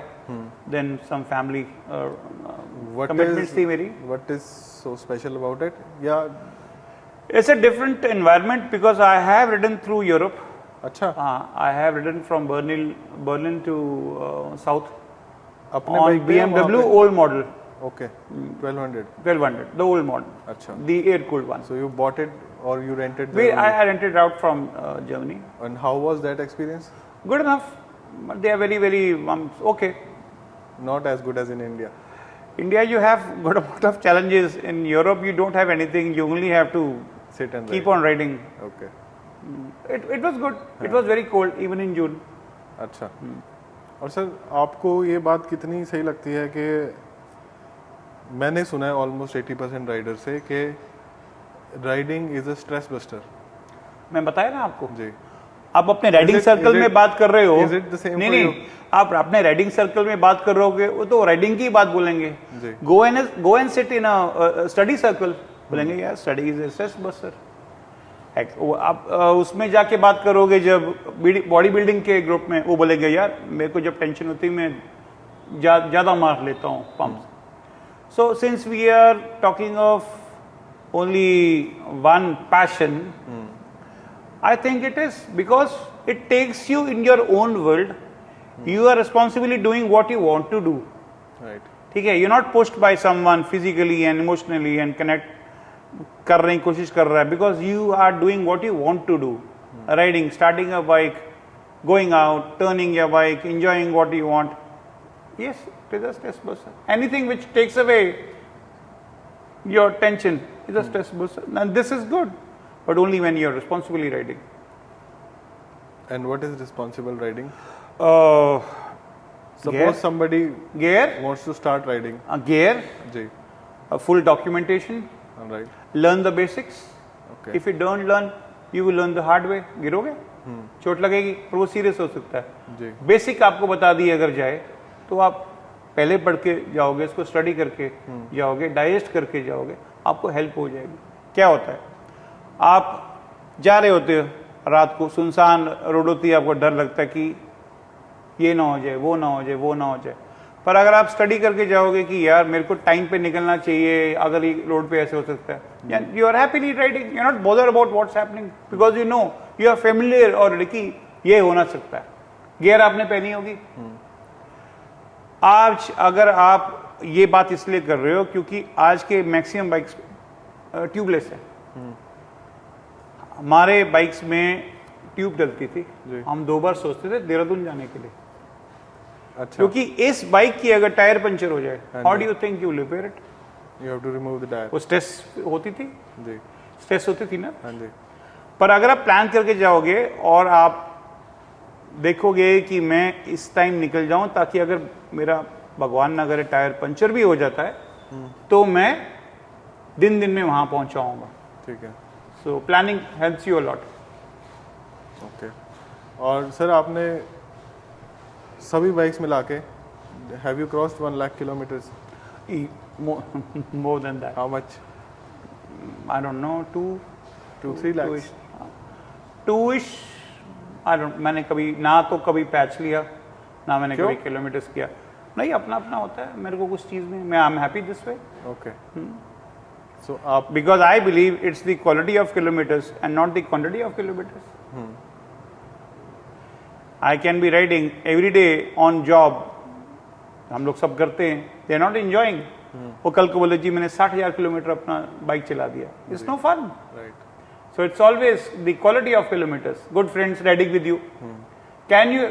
देन सम फैमिली कमिटमेंट्स थी मेरी। What is so special about it? या it's a different environment because I have ridden through Europe. अच्छा, हाँ, I have ridden from Berlin to south अपने on बाइक पे या वहाँ BMW पे? old model, okay. 1200। 1200, the old model, अच्छा। the air cooled one. So you bought it or you rented? I rented out from Germany. And how was that experience? Good enough, but they are very okay. Not as good as in India. India, you have got a lot of challenges. In Europe, you don't have anything. You only have to Sit and keep ride. on riding. Okay. It was good. It was very cold, even in June. अच्छा और sir आपको ये बात कितनी सही लगती है कि मैंने सुना है ऑलमोस्ट 80% राइडर से कि riding is a stress buster. मैं बताया ना आपको, जी आप अपने riding Is it- circle is it- में बात कर रहे हो। is it the same नहीं for नहीं, you? आप अपने राइडिंग सर्कल में बात कर रहे हो वो तो राइडिंग की बात बोलेंगे। जी। Go and sit in a study circle, बोलेंगे यार स्टडी इज स्ट्रेस बस्टर। आप उसमें जाके बात करोगे जब बॉडी बिल्डिंग के ग्रुप में, वो बोलेंगे यार मेरे को जब टेंशन होती है मैं ज्यादा मार लेता हूँ pump. So since we are talking of only one passion, I think it is because it takes you in your own world. You are responsibly doing what you want to do. Right ठीक है, you're not pushed by someone physically and emotionally and connect करने की कोशिश कर रहा है, because you are doing what you want to do. Riding, starting a bike, going out, turning your bike, enjoying what you want. Yes, it is a stress buster. Anything which takes away your tension is a stress buster, and this is good, but only when you're responsibly riding. And what is responsible riding? Gear, suppose somebody gear, wants to start riding. gear, जी full documentation, right learn the basics. Okay If you don't learn, you will learn the hard way. गिरोगे, चोट लगेगी, पर वो serious हो सकता है। जी basic आपको बता दिए अगर जाए तो आप पहले पढ़ के जाओगे, इसको स्टडी करके जाओगे, डाइजेस्ट करके जाओगे, आपको हेल्प हो जाएगी। क्या होता है, आप जा रहे होते हो रात को, सुनसान रोड होती है, आपको डर लगता है कि ये ना हो जाए, वो ना हो जाए, वो ना हो जाए। पर अगर आप स्टडी करके जाओगे कि यार मेरे को टाइम पे निकलना चाहिए, अगर ये रोड पे ऐसे हो सकता है, you are happily riding, you are not bother about what's happening, because you know you are familiar already कि ये होना सकता है। गियर आपने पहनी होगी। आज अगर आप ये बात इसलिए कर रहे हो क्योंकि आज के मैक्सिमम बाइक्स ट्यूबलेस है। हमारे बाइक्स में ट्यूब डलती थी, जी। हम 2 बार सोचते थे देहरादून जाने के लिए, अच्छा क्योंकि इस बाइक की अगर टायर पंचर हो जाए, हाँ हाउ जी। Do you think you repair it? You have to remove the tyre. वो स्ट्रेस होती थी, जी स्ट्रेस होती थी ना। हाँ जी पर अगर आप प्लान करके जाओगे और आप देखोगे कि मैं इस टाइम निकल जाऊं ताकि अगर मेरा भगवान ना करे टायर पंचर भी हो जाता है तो मैं दिन में वहां पहुंच जाऊंगा। ठीक है so planning helps you a lot. Okay. और सर आपने सभी बाइक्स मिला के have you crossed 1 lakh kilometres? More than that. How much? I don't know, 2-3 lakhs? two-ish. I don't. मैंने कभी ना तो कभी पैच लिया, ना मैंने क्यों? कभी किलोमीटर्स किया। नहीं, अपना अपना होता है। मेरे को कुछ चीज़ में मैं I am happy this way, okay so आप because I believe it's the quality of kilometers and not the quantity of kilometers. I can be riding every day on job. हम लोग सब करते हैं, they are not enjoying. वो कल को बोले जी मैंने 60,000 किलोमीटर अपना बाइक चला दिया, it's no fun. Right So it's always the quality of kilometers. Good friends riding with you. Can you?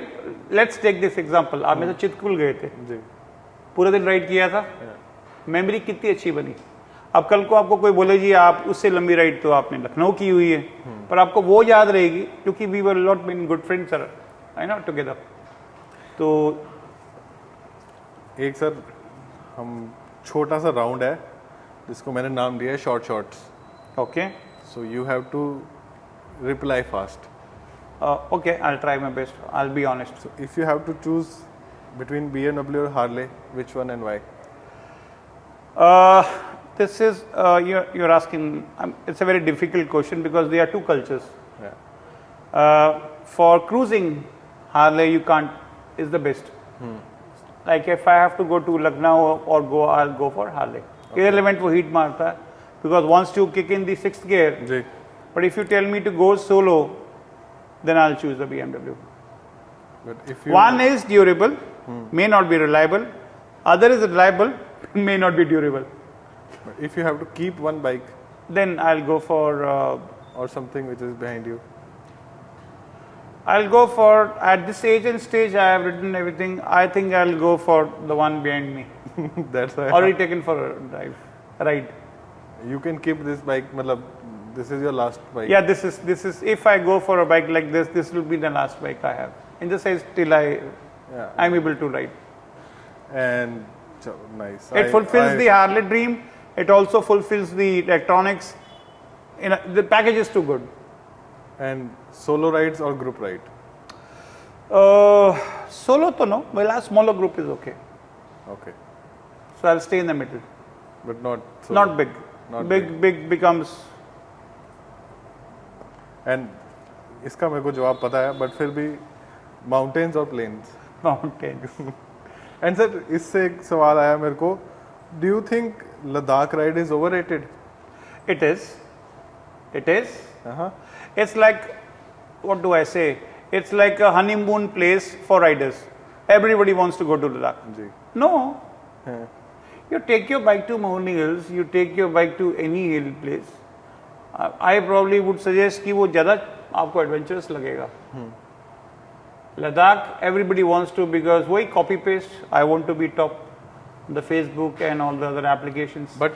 Let's take this example. आप में से चितकुल गए थे, जी पूरा दिन राइड किया था, मेमोरी कितनी अच्छी बनी। अब कल को आपको कोई बोले जी आप उससे लंबी राइड तो आपने लखनऊ की हुई है, पर आपको वो याद रहेगी क्योंकि we were lot been good friends sir, I know together. तो एक सर हम छोटा सा राउंड है जिसको मैंने नाम दिया है short shorts. Okay so you have to reply fast. Okay, I will try my best, I will be honest. If you have to choose between BMW और Harley, which one and why? This is you're asking. It's a very difficult question because there are two cultures. For cruising, Harley you can't is the best. Like if I have to go to Lucknow or Goa, I'll go for Harley. Irrelevant वो heat मारता है because once you kick in the 6th gear. जी But if you tell me to go solo, then I'll choose the BMW. But if you One is durable, may not be reliable. Other is reliable, may not be durable. if you have to keep one bike Then I'll go for. or something which is behind you, I'll go for, at this age and stage, I have written everything. I think I'll go for the one behind me. That's why Already taken for a ride. you can keep this bike. मतलब this is your last bike. Yeah, this is. If I go for a bike like this will be the last bike I have. In the sense, till I'm able to ride. And so, nice. It fulfills the Harley dream. It also fulfills the electronics. The package is too good. And solo rides or group ride? Solo to no. My last smaller group is okay. Okay. So I'll stay in the middle. But not solo. Not big. Not big becomes. And इसका मेरे को जवाब पता है, but फिर भी mountains और plains. Mountains. And sir, इससे एक सवाल आया मेरे को. Do you think Ladakh ride is overrated? It is. It is. Uh-huh. It's like, what do I say? It's like a honeymoon place for riders. Everybody wants to go to Ladakh. Ji. No. हाँ. You take your bike to Mohni Hills, you take your bike to any hill place. I probably would suggest कि वो ज़्यादा आपको adventurous लगेगा. Ladakh, everybody wants to because वही copy paste. I want to be top, the Facebook and all the other applications. But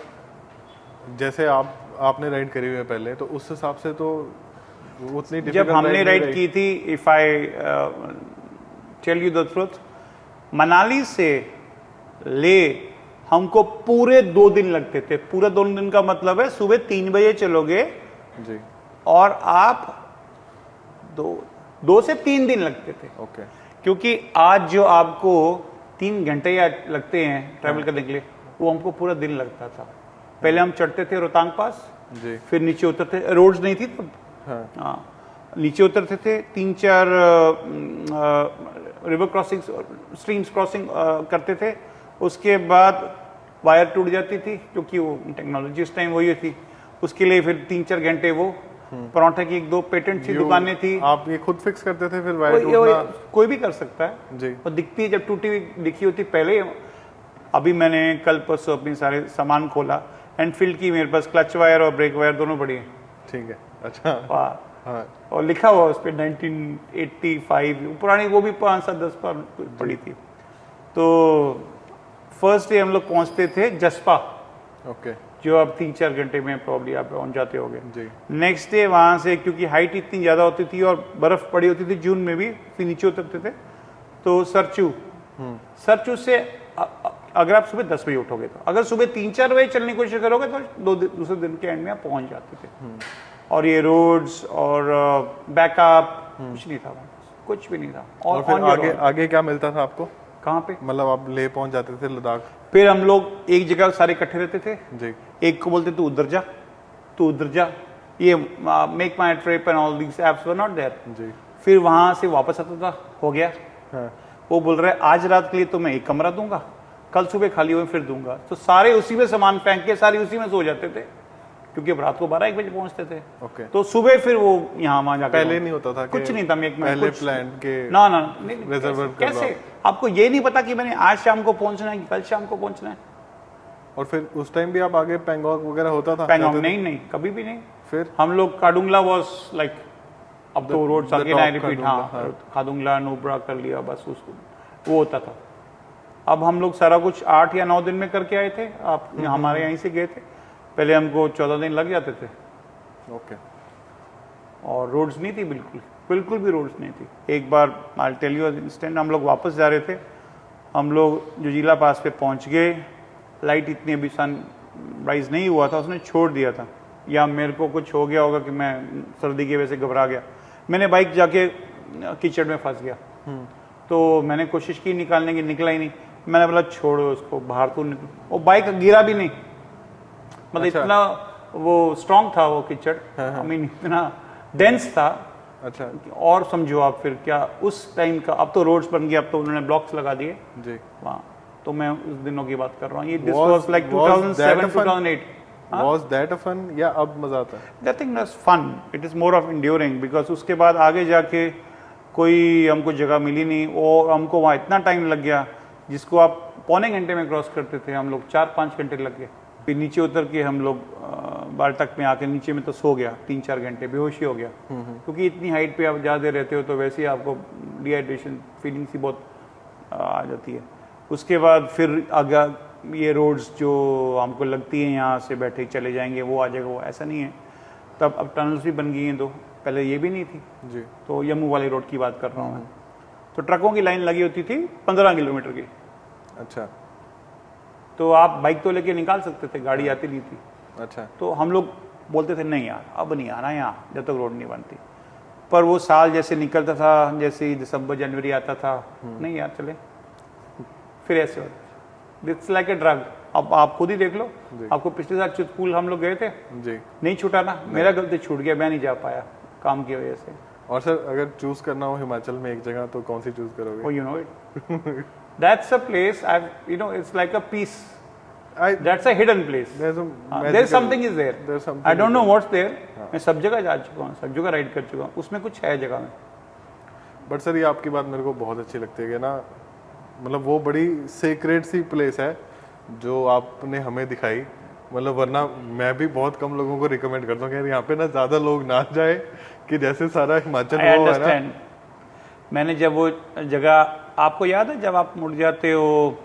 जैसे आपने ride करी हुई है पहले, तो उस हिसाब से तो उतनी difficult जब हमने ride राइड नहीं की थी, if I tell you the truth, Manali से ले हमको पूरे 2 दिन लगते थे. पूरे 2 दिन का मतलब है सुबह 3 बजे चलोगे जी, और आप 2 से 3 दिन लगते थे. ओके. क्योंकि आज जो आपको 3 घंटे या लगते हैं ट्रैवल करने के लिए, वो हमको पूरा दिन लगता था. पहले हम चढ़ते थे रोहतांग पास, जी. फिर नीचे उतरते, रोड्स नहीं थी तब. हाँ, नीचे उतरते थे, 3-4 रिवर क्रॉसिंग, स्ट्रीम्स क्रॉसिंग करते थे. उसके बाद वायर टूट जाती थी, क्योंकि वो टेक्नोलॉजी उस टाइम वही थी. उसके लिए फिर 3-4 घंटे वो पराठा की 1-2 पेटेंट सी दुकानें थी. आप ये खुद फिक्स करते थे फिर वायर टूटना? कोई भी कर सकता है जी. और दिखती है जब टूटी हुई दिखी होती पहले. अभी मैंने कल परसों अपनी सारे सामान खोला, एनफील्ड की मेरे पास क्लच वायर और ब्रेक वायर दोनों पड़ी है. ठीक है. अच्छा. हाँ. और लिखा हुआ उस पर 1985 पुरानी, वो भी 5-10 पर पड़ी थी. तो फर्स्ट डे हम लोग पहुंचते थे जसपा, ओके, जो अब 3-4 घंटे में प्रॉब्ली आप पहुंच जाते होगे. जी. नेक्स्ट डे वहां से, क्योंकि हाइट इतनी ज़्यादा होती थी और बर्फ़ पड़ी होती थी जून में भी, फिर नीचे उतरते थे. तो सरचू से अगर आप सुबह 10 बजे उठोगे, तो अगर सुबह 3-4 बजे चलने की कोशिश करोगे तो दूसरे दिन के एंड में आप पहुंच जाते थे. और ये रोड्स और बैकअप कुछ नहीं था, कुछ भी नहीं था. और फिर आगे क्या मिलता था आपको? कहाँ पे? मतलब आप ले पहुंच जाते थे लद्दाख? फिर हम लोग एक जगह सारे इकट्ठे रहते थे. जी. एक को बोलते तू उधर जा. ये make my trip and all these apps were not there. जी. फिर वहां से वापस आता था, हो गया. हाँ. वो बोल रहा है आज रात के लिए तो मैं 1 कमरा दूंगा, कल सुबह खाली हुए फिर दूंगा. तो सारे उसी में सामान फेंक के सारे उसी में सो जाते थे, क्योंकि अब रात को 12-1 बजे पहुंचते थे. ओके. तो सुबह फिर वो यहाँ वहां जाकर पहले नहीं होता था? कुछ नहीं था. पहले प्लान के ना रिजर्व कैसे आपको ये नहीं पता कि मैंने आज शाम को पहुंचना है कि कल शाम को पहुंचना है. और फिर उस टाइम भी आप आगे पैंगोंग वगैरह होता था? पैंगोंग नहीं, कभी भी नहीं. फिर हम लोग काडुंगला वाज लाइक, अब तो रोड्स अगेन आई रिपीट. हाँ, काडुंगला नुब्रा कर लिया बस, उसको वो होता था. अब हम लोग सारा कुछ 8 या 9 दिन में करके आए थे. आप हमारे यहीं से गए थे, पहले हमको 14 दिन लग जाते थे. ओके. और रोड्स नहीं थी, बिल्कुल भी रोड्स नहीं थी. एक बार आई टेल यू इंस्टेंट, हम लोग वापस जा रहे थे, हम लोग जुजीला पास पे पहुंच गए. लाइट इतनी अभी सन राइज नहीं हुआ था, उसने छोड़ दिया था, या मेरे को कुछ हो गया होगा कि मैं सर्दी की वजह से घबरा गया. मैंने बाइक जाके कीचड़ में फंस गया. तो मैंने कोशिश की निकालने की, निकला ही नहीं. मैंने बोला छोड़ो उसको, बाहर तो निकल. वो बाइक गिरा भी नहीं, मतलब अच्छा. इतना वो स्ट्रांग था वो कीचड़. आई मीन इतना डेंस था. अच्छा. और समझो आप फिर क्या उस टाइम का. अब तो रोड्स बन गए, अब तो उन्होंने ब्लॉक्स लगा दिए जी. वहाँ. तो मैं उस दिनों की बात कर रहा हूँ. ये this was like 2007-2008. Was that a fun? या अब मजा आता है? I think that's fun. It is more of enduring because उसके बाद आगे जाके कोई हमको जगह मिली नहीं, और हमको वहाँ इतना टाइम लग गया जिसको आप 1.25 घंटे में क्रॉस करते थे, हम लोग 4-5 घंटे लग गए. फिर नीचे उतर के हम लोग बालटक में आके नीचे में तो सो गया 3-4 घंटे, बेहोश ही हो गया, क्योंकि इतनी हाइट पे आप ज़्यादा रहते हो तो वैसे ही आपको डिहाइड्रेशन फीलिंग सी बहुत आ जाती है। उसके बाद फिर आगे ये रोड्स जो हमको लगती हैं यहाँ से बैठे चले जाएंगे वो आ जाएगा, वो ऐसा नहीं है। तब अब टनल्स भी बन गई हैं 2, पहले ये भी नहीं थी जी। तो यमू वाली रोड की बात कर रहा हूँ मैं। तो ट्रकों की लाइन लगी होती थी 15 किलोमीटर की। अच्छा। तो आप बाइक तो लेके निकाल सकते थे, गाड़ी आती नहीं थी। अच्छा। तो हम लोग बोलते थे नहीं यार अब नहीं आना यहाँ जब तक रोड नहीं बनती। पर वो साल जैसे निकलता था, जैसे ही दिसंबर जनवरी आता था, नहीं यार चले, फिर ऐसे होता। It's like a drug. अब आप खुद ही देख लो, आपको पिछले साल चित्रकूट हम लोग गए थे जी, नहीं छूटा ना, मेरा गलती छूट गया, मैं नहीं जा पाया काम की वजह से। और सर अगर चूज करना हो हिमाचल में एक जगह तो कौन सी चूज करोगे? Oh, you know it. That's a place it's like a peace. That's a hidden place. There's something is there. I don't know what's there. मैं सब जगह जा चुका हूँ, सब जगह राइड कर चुका हूँ, उसमें कुछ है जगह में। बट सर ये आपकी बात मेरे को बहुत अच्छी लगती है कि ना, मतलब वो बड़ी सीक्रेट सी प्लेस है जो आपने हमें दिखाई। मतलब वरना मैं भी बहुत कम लोगों को रिकमेंड करता हूँ कि यहाँ पे ना ज़्यादा लोग ना जाए, कि जैसे सारा हिमाचल वो है ना। मैंने जब वो जगह, आपको याद है जब आप मुड़ जाते हो,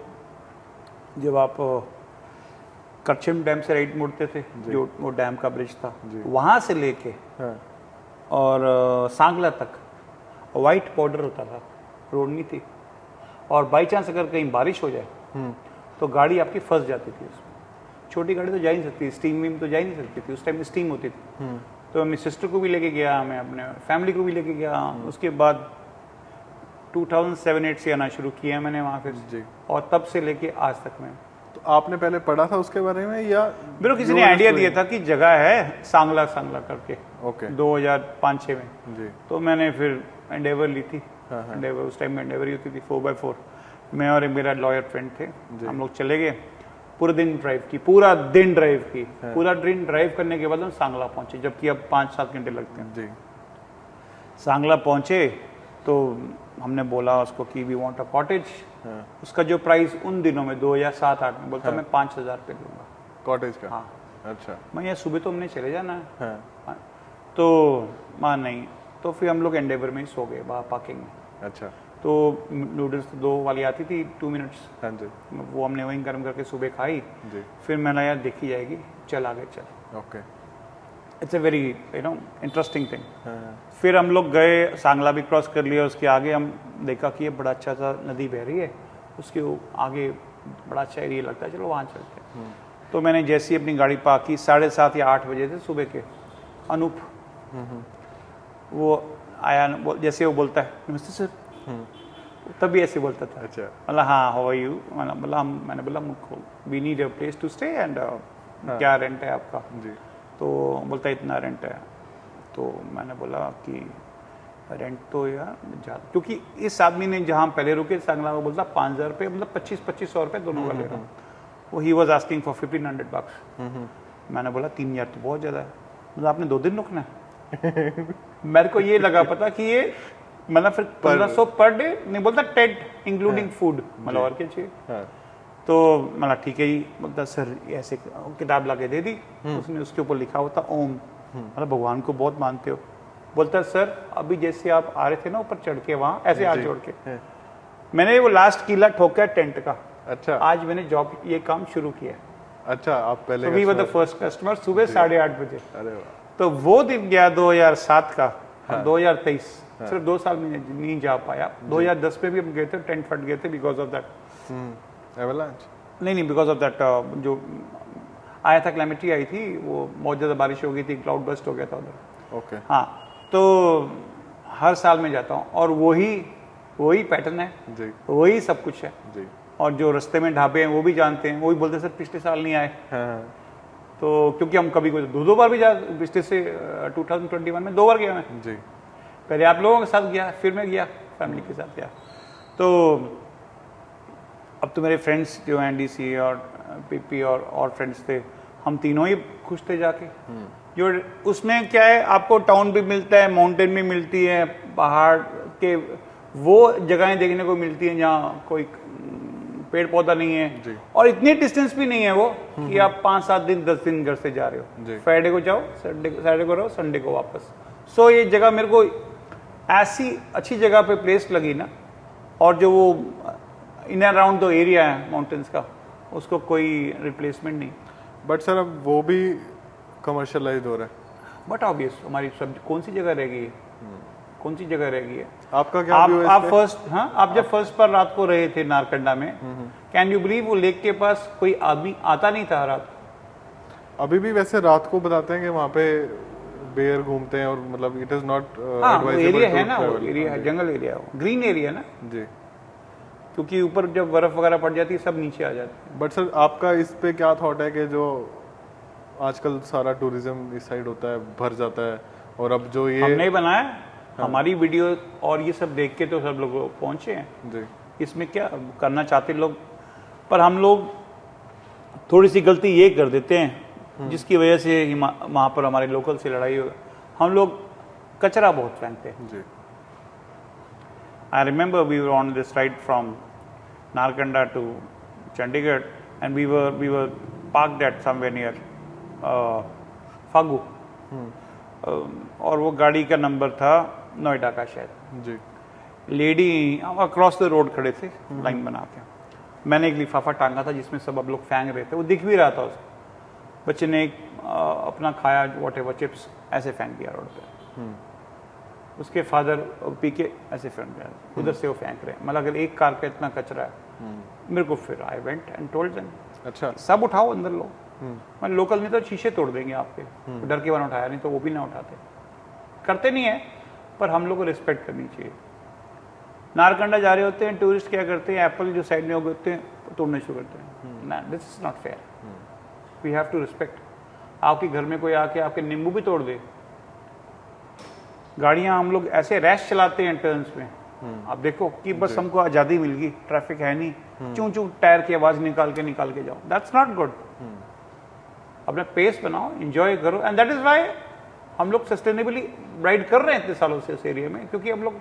जब आप करछम डैम से राइट मुड़ते थे, जो वो डैम का ब्रिज था, वहाँ से लेके और सांगला तक वाइट पाउडर होता था, रोड नहीं थी। और बाई चांस अगर कहीं बारिश हो जाए तो गाड़ी आपकी फंस जाती थी उसमें। छोटी गाड़ी तो जा ही नहीं सकती, स्टीम वीम तो जा ही नहीं सकती थी, उस टाइम में स्टीम होती थी। तो मेरी सिस्टर को भी लेके गया, मैं अपने फैमिली को भी लेके गया। उसके बाद 2007-8 से आना शुरू किया मैंने वहाँ फिर, और तब से लेके आज तक मैं। तो आपने पहले पढ़ा था उसके बारे में या मेरे को किसी ने आइडिया दिया था कि जगह है सांगला करके, ओके, 2005-6 में जी। तो मैंने फिर एंडेवर ली थी। एंडेवर उस टाइम में एंडेवर ही होती थी 4x4। मैं और मेरा लॉयर फ्रेंड थे, हम लोग चले गए, पूरा दिन ड्राइव की, पूरा दिन ड्राइव करने के बाद हम सांगला पहुंचे, जबकि अब 5-7 घंटे लगते हैं जी। सांगला पहुंचे तो हमने बोला उसको कि वी वांट अ कॉटेज। उसका जो प्राइस उन दिनों में 2007-8 में बोलता मैं 5,000 रुपये दूंगा कॉटेज का। हाँ अच्छा। मैं यहाँ सुबह तो हमने चले जाना है, तो मां नहीं, तो फिर हम लोग एंडेवर में ही सो गए बाहर पार्किंग में। अच्छा। तो नूडल्स 2 वाली आती थी 2 मिनट्स, हाँ जी, वो हमने वहीं गर्म करके सुबह खाई जी। फिर मैंने यार देखी जाएगी, चल आगे चल। Okay. It's a very interesting thing. फिर हम लोग गए, सांगला भी क्रॉस कर लिया, उसके आगे हम देखा कि ये बड़ा अच्छा सा नदी बह रही है, उसके आगे बड़ा अच्छा एरिया लगता है, चलो वहाँ चलते हैं। तो मैंने जैसे ही अपनी गाड़ी पार्क की, 7:30 या 8 बजे थे सुबह के, अनूप वो आया, जैसे वो बोलता है नमस्ते सर, तभी ऐसे बोलता था। अच्छा। मतलब हाँ हाउ आर यू, मैंने बोला we need a place to stay and क्या रेंट है आपका? जी। तो बोलता इतना रेंट है। तो मैंने बोला कि रेंट तो यार ज़्यादा, क्योंकि इस आदमी ने जहाँ पहले रुके सांगला को बोलता 5,000 रुपये, मतलब 2500 रुपये दोनों का ले रहा हूँ। वो he was asking for 1,500 bucks। मैंने बोला 3,000 तो बहुत ज़्यादा है, मतलब आपने 2 दिन रुकना है। मेरे को ये लगा पता कि ये मतलब फिर 1,500 पर डे नहीं, बोलता टेंट इंक्लूडिंग फूड, मतलब और क्या चाहिए। तो मतलब ठीक है ही, बोलता सर ऐसे किताब ला के दे दी, उसने उसके ऊपर लिखा होता ओम, मतलब भगवान को बहुत मानते हो। बोलता सर अभी जैसे आप आ रहे थे ना ऊपर चढ़ के वहाँ ऐसे हाथ जोड़ के, मैंने वो लास्ट कीला ठोका टेंट का। अच्छा। आज मैंने जॉब ये काम शुरू किया। अच्छा, आप पहले we were the first customer, सुबह 8:30 बजे। अरे वाह। तो वो दिन गया 2007 का, 2023 सिर्फ 2 साल में नहीं जा पाया। 2010 में भी हम गए थे, टेंट फट गए थे बिकॉज ऑफ दैट एवलांच। नहीं बिकॉज ऑफ दैट जो आया था, क्लैमिटी आई थी, वो बहुत ज़्यादा बारिश हो गई थी, क्लाउड बस्ट हो गया था उधर। ओके। हाँ, तो हर साल में जाता हूँ और वही पैटर्न है जी, वही सब कुछ है जी। और जो रास्ते में ढाबे हैं वो भी जानते हैं, वो भी बोलते हैं सर पिछले साल नहीं आए। हाँ। तो क्योंकि हम कभी 2 बार भी जा, पिछले से 2021 में 2 बार गया मैं जी। पहले आप लोगों के साथ गया, फिर मैं गया फैमिली के साथ गया। तो अब तो मेरे फ्रेंड्स जो हैं डीसी और पीपी और फ्रेंड्स थे, हम तीनों ही खुश थे जाके। जो उसमें क्या है, आपको टाउन भी मिलता है, माउंटेन भी मिलती है, पहाड़ के वो जगहें देखने को मिलती हैं जहाँ कोई पेड़ पौधा नहीं है जी। और इतनी डिस्टेंस भी नहीं है वो कि आप 5-7 दिन 10 दिन घर से जा रहे जी। हो। फ्राइडे को जाओ, सैटरडे को रहो, संडे को वापस। सो ये जगह मेरे को ऐसी अच्छी जगह पे प्लेस लगी ना, और जो वो इन अराउंड द एरिया है माउंटेन्स का, उसको कोई रिप्लेसमेंट नहीं। बट सर अब वो भी कमर्शलाइज हो रहा है। बट ऑब्वियस हमारी सब कौन सी जगह रह गई है, कौन सी जगह रह गई है। आपका क्या व्यू है इस आप पे? फर्स्ट, हाँ, आप जब फर्स्ट पर रात को रहे थे नारकंडा में, कैन यू बिलीव वो लेक के पास कोई आदमी आता नहीं था रात। अभी भी वैसे रात को बताते हैं कि वहाँ पे बेयर घूमते हैं और मतलब इट इज नॉट हाँ, वो एडवाइजेबल एरिया है ना, वो एरिया है, जंगल एरिया है, वो ग्रीन एरिया ना, जी। क्योंकि ऊपर जब बर्फ वगैरह पड़ जाती है सब नीचे आ जाती है। बट सर आपका इस पे क्या थॉट है कि जो आजकल सारा टूरिज्म इस साइड होता है, भर जाता है, और अब जो ये हमने बनाया, हमारी वीडियो और ये सब देख के तो सब लोग पहुंचे हैं। जी इसमें क्या करना चाहते लोग, पर हम लोग थोड़ी सी गलती ये कर देते हैं जिसकी वजह से वहाँ पर हमारे लोकल से लड़ाई हो। हम लोग कचरा बहुत फेंकते हैं। जी I remember we were on this ride from Narkanda to Chandigarh, and we were parked at somewhere near Fagu, और वो गाड़ी का नंबर था नोएडा का शायद। जी लेडी अक्रॉस द रोड खड़े थे लाइन बना के। मैंने एक लिफाफा टांगा था जिसमें सब अब लोग फेंक रहे थे, वो दिख भी रहा था उसको। बच्चे ने अपना खाया वॉट एवर चिप्स ऐसे फेंक दिया रोड पे। उसके फादर पी के ऐसे फेंक दिया, उधर से वो फेंक रहे हैं। मतलब अगर एक कार का इतना कचरा है, मेरे को फिर I went and told them, अच्छा सब उठाओ अंदर लो। मैं लोकल नहीं तो शीशे तोड़ देंगे आपके, डर के बारे उठाया नहीं तो वो भी ना उठाते। करते नहीं है, पर हम लोग को रिस्पेक्ट करनी चाहिए। नारकंडा जा रहे होते हैं टूरिस्ट, क्या करते हैं, एप्पल जो साइड में हो गए होते हैं तोड़ने शुरू करते हैं। ना, this is not fair. We have to respect. आपके घर में कोई आके आपके नींबू भी तोड़ दे। गाड़ियां हम लोग ऐसे रैश चलाते हैं टर्न्स में, आप देखो कि बस हमको आज़ादी मिल गई, ट्रैफिक है नहीं, चूं चूं टायर की आवाज निकाल के जाओ। That's not good. अपना पेस बनाओ, एंजॉय करो, एंड दैट इज वाई हम लोग सस्टेनेबली राइड कर रहे हैं इतने सालों से इस एरिया में, क्योंकि हम लोग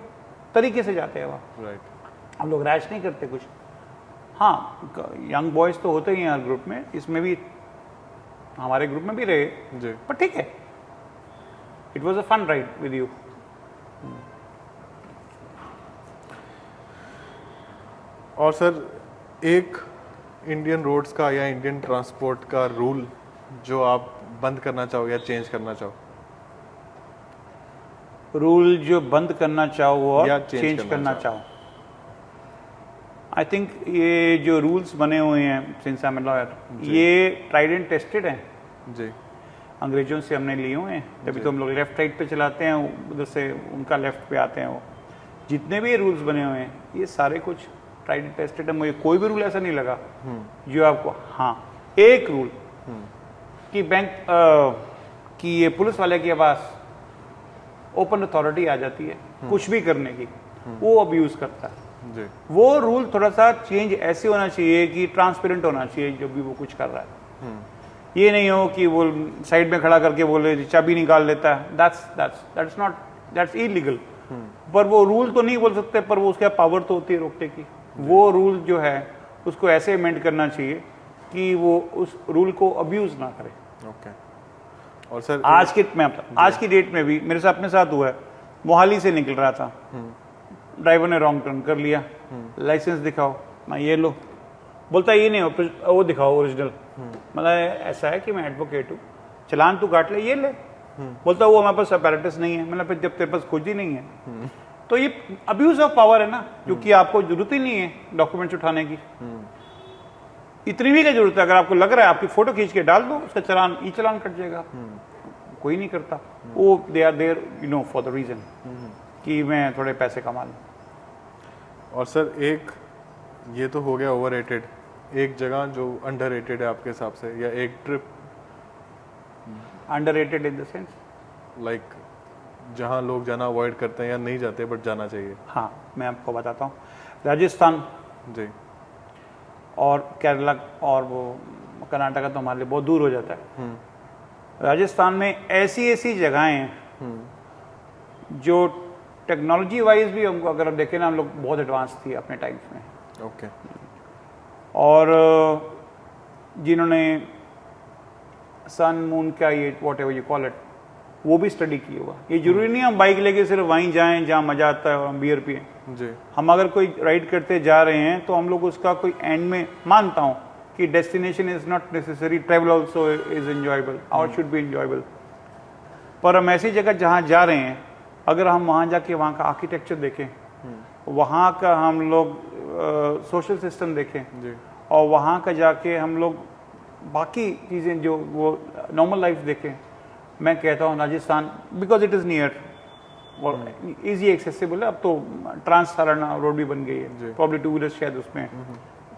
तरीके से जाते हैं वहाँ। राइट। हम लोग रैश नहीं करते कुछ। हाँ, यंग बॉयज तो होते ही हैं हर ग्रुप में, इसमें भी हमारे ग्रुप में भी रहे, जी पर ठीक है, it was a fun ride with you. और सर एक इंडियन रोड्स का या इंडियन ट्रांसपोर्ट का रूल जो आप बंद करना चाहो या चेंज करना चाहो? रूल जो बंद करना चाहो और या चेंज करना चाहो, आई थिंक ये जो रूल्स बने हुए हैं सिंस आई एम लॉयर, ये ट्राइड एंड टेस्टेड हैं। जी अंग्रेजों से हमने लिए हुए हैं, तभी तो हम लोग लेफ्ट राइट पे चलाते हैं, उधर से उनका लेफ्ट पे आते हैं। वो जितने भी रूल्स बने हुए हैं ये सारे कुछ ट्राइड एंड टेस्टेड है। मुझे कोई भी रूल ऐसा नहीं लगा जो आपको, हाँ एक रूल कि बैंक कि ये पुलिस वाले के पास ओपन अथॉरिटी आ जाती है कुछ भी करने की, वो अब्यूज करता है। जी वो रूल थोड़ा सा चेंज ऐसे होना चाहिए कि ट्रांसपेरेंट होना चाहिए जो भी वो कुछ कर रहा है। ये नहीं हो कि वो साइड में खड़ा करके बोले चाबी निकाल लेता है, दैट्स इलीगल। पर वो रूल तो नहीं बोल सकते, पर वो उसका पावर तो होती है रोकने की। वो रूल जो है उसको ऐसे अमेंड करना चाहिए कि वो उस रूल को अब्यूज ना करे। ओके। और सर आज की डेट में भी मेरे साथ अपने साथ हुआ है, मोहाली से निकल रहा था, ड्राइवर ने रॉन्ग टर्न कर लिया, लाइसेंस दिखाओ, मैं ये लो, बोलता ये नहीं हो, वो दिखाओ ओरिजिनल। मतलब ऐसा है कि मैं एडवोकेट हूँ, चलान तू काट ले, ये ले। बोलता वो हमारे पास अपैरेटस नहीं है। मतलब जब तेरे पास खुद ही नहीं है तो ये अब्यूज ऑफ पावर है ना, क्योंकि आपको जरूरत ही नहीं है डॉक्यूमेंट्स उठाने की। इतनी भी क्या जरूरत है, अगर आपको लग रहा है आपकी फोटो खींच के डाल दो, उसका चलान ई चलान कट जाएगा। कोई नहीं करता, वो they are there you know for the reason कि मैं थोड़े पैसे कमा लूं। और सर एक ये तो हो गया ओवररेटेड, एक जगह जो अंडररेटेड है आपके हिसाब से, या एक trip underrated in the sense like जहाँ लोग जाना अवॉइड करते हैं या नहीं जाते बट जाना चाहिए? हाँ, मैं आपको बताता हूँ। राजस्थान जी और केरला और वो कर्नाटका तो हमारे लिए बहुत दूर हो जाता है। राजस्थान में ऐसी ऐसी जगहें हैं जो टेक्नोलॉजी वाइज भी हमको अगर हम देखें ना, हम लोग बहुत एडवांस थी अपने टाइम्स में। ओके। और जिन्होंने सन मून का ये what ever you call it वो भी स्टडी किया हुआ। ये जरूरी नहीं हम बाइक लेके सिर्फ वहीं जाएं जहाँ मजा आता है और हम बियर पिए जी। हम अगर कोई राइड करते जा रहे हैं तो हम लोग उसका कोई एंड में मानता हूँ कि destination is not necessary, travel also is enjoyable और शुड बी एंजॉयबल। पर हम ऐसी जगह जहाँ जा रहे हैं अगर हम वहाँ जाके वहाँ का आर्किटेक्चर देखें, वहाँ का हम लोग सोशल सिस्टम देखें जी। और वहाँ का जाके हम लोग बाकी चीज़ें जो वो नॉर्मल लाइफ देखें, मैं कहता हूँ Rajasthan because it is near और ईजी एक्सेसिबल है। अब तो ट्रांस सहारना रोड भी बन गई है, प्रॉब्ली टू व्हीलर्स शायद उसमें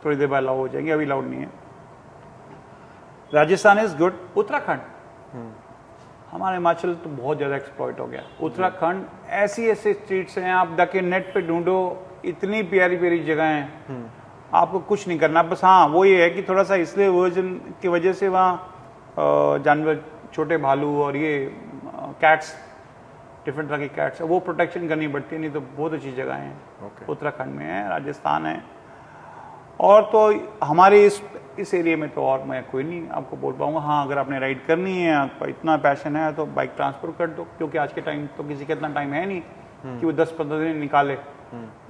थोड़ी देर बाद अलाउ हो जाएंगे, अभी अलाउड नहीं है। Rajasthan is good. उत्तराखंड, हमारे हिमाचल तो बहुत ज़्यादा एक्सप्लॉइट हो गया। उत्तराखंड ऐसी ऐसी स्ट्रीट्स हैं, आप जाके नेट पे ढूंढो, इतनी प्यारी प्यारी जगह हैं, आपको कुछ नहीं करना। बस हाँ वो ये है कि थोड़ा सा इसलिए वर्जन की वजह से वहाँ जानवर, छोटे भालू और ये कैट्स, डिफरेंट तरह की कैट्स, वो प्रोटेक्शन करनी पड़ती है। नहीं तो बहुत अच्छी जगह हैं उत्तराखंड में है, राजस्थान है। और तो हमारे इस एरिया में तो और मैं कोई नहीं आपको बोल पाऊंगा। हाँ अगर आपने राइड करनी है, आपका इतना पैशन है तो बाइक ट्रांसफर कर दो, क्योंकि आज के टाइम तो किसी का इतना टाइम है नहीं कि वो 10-15 दिन निकाले।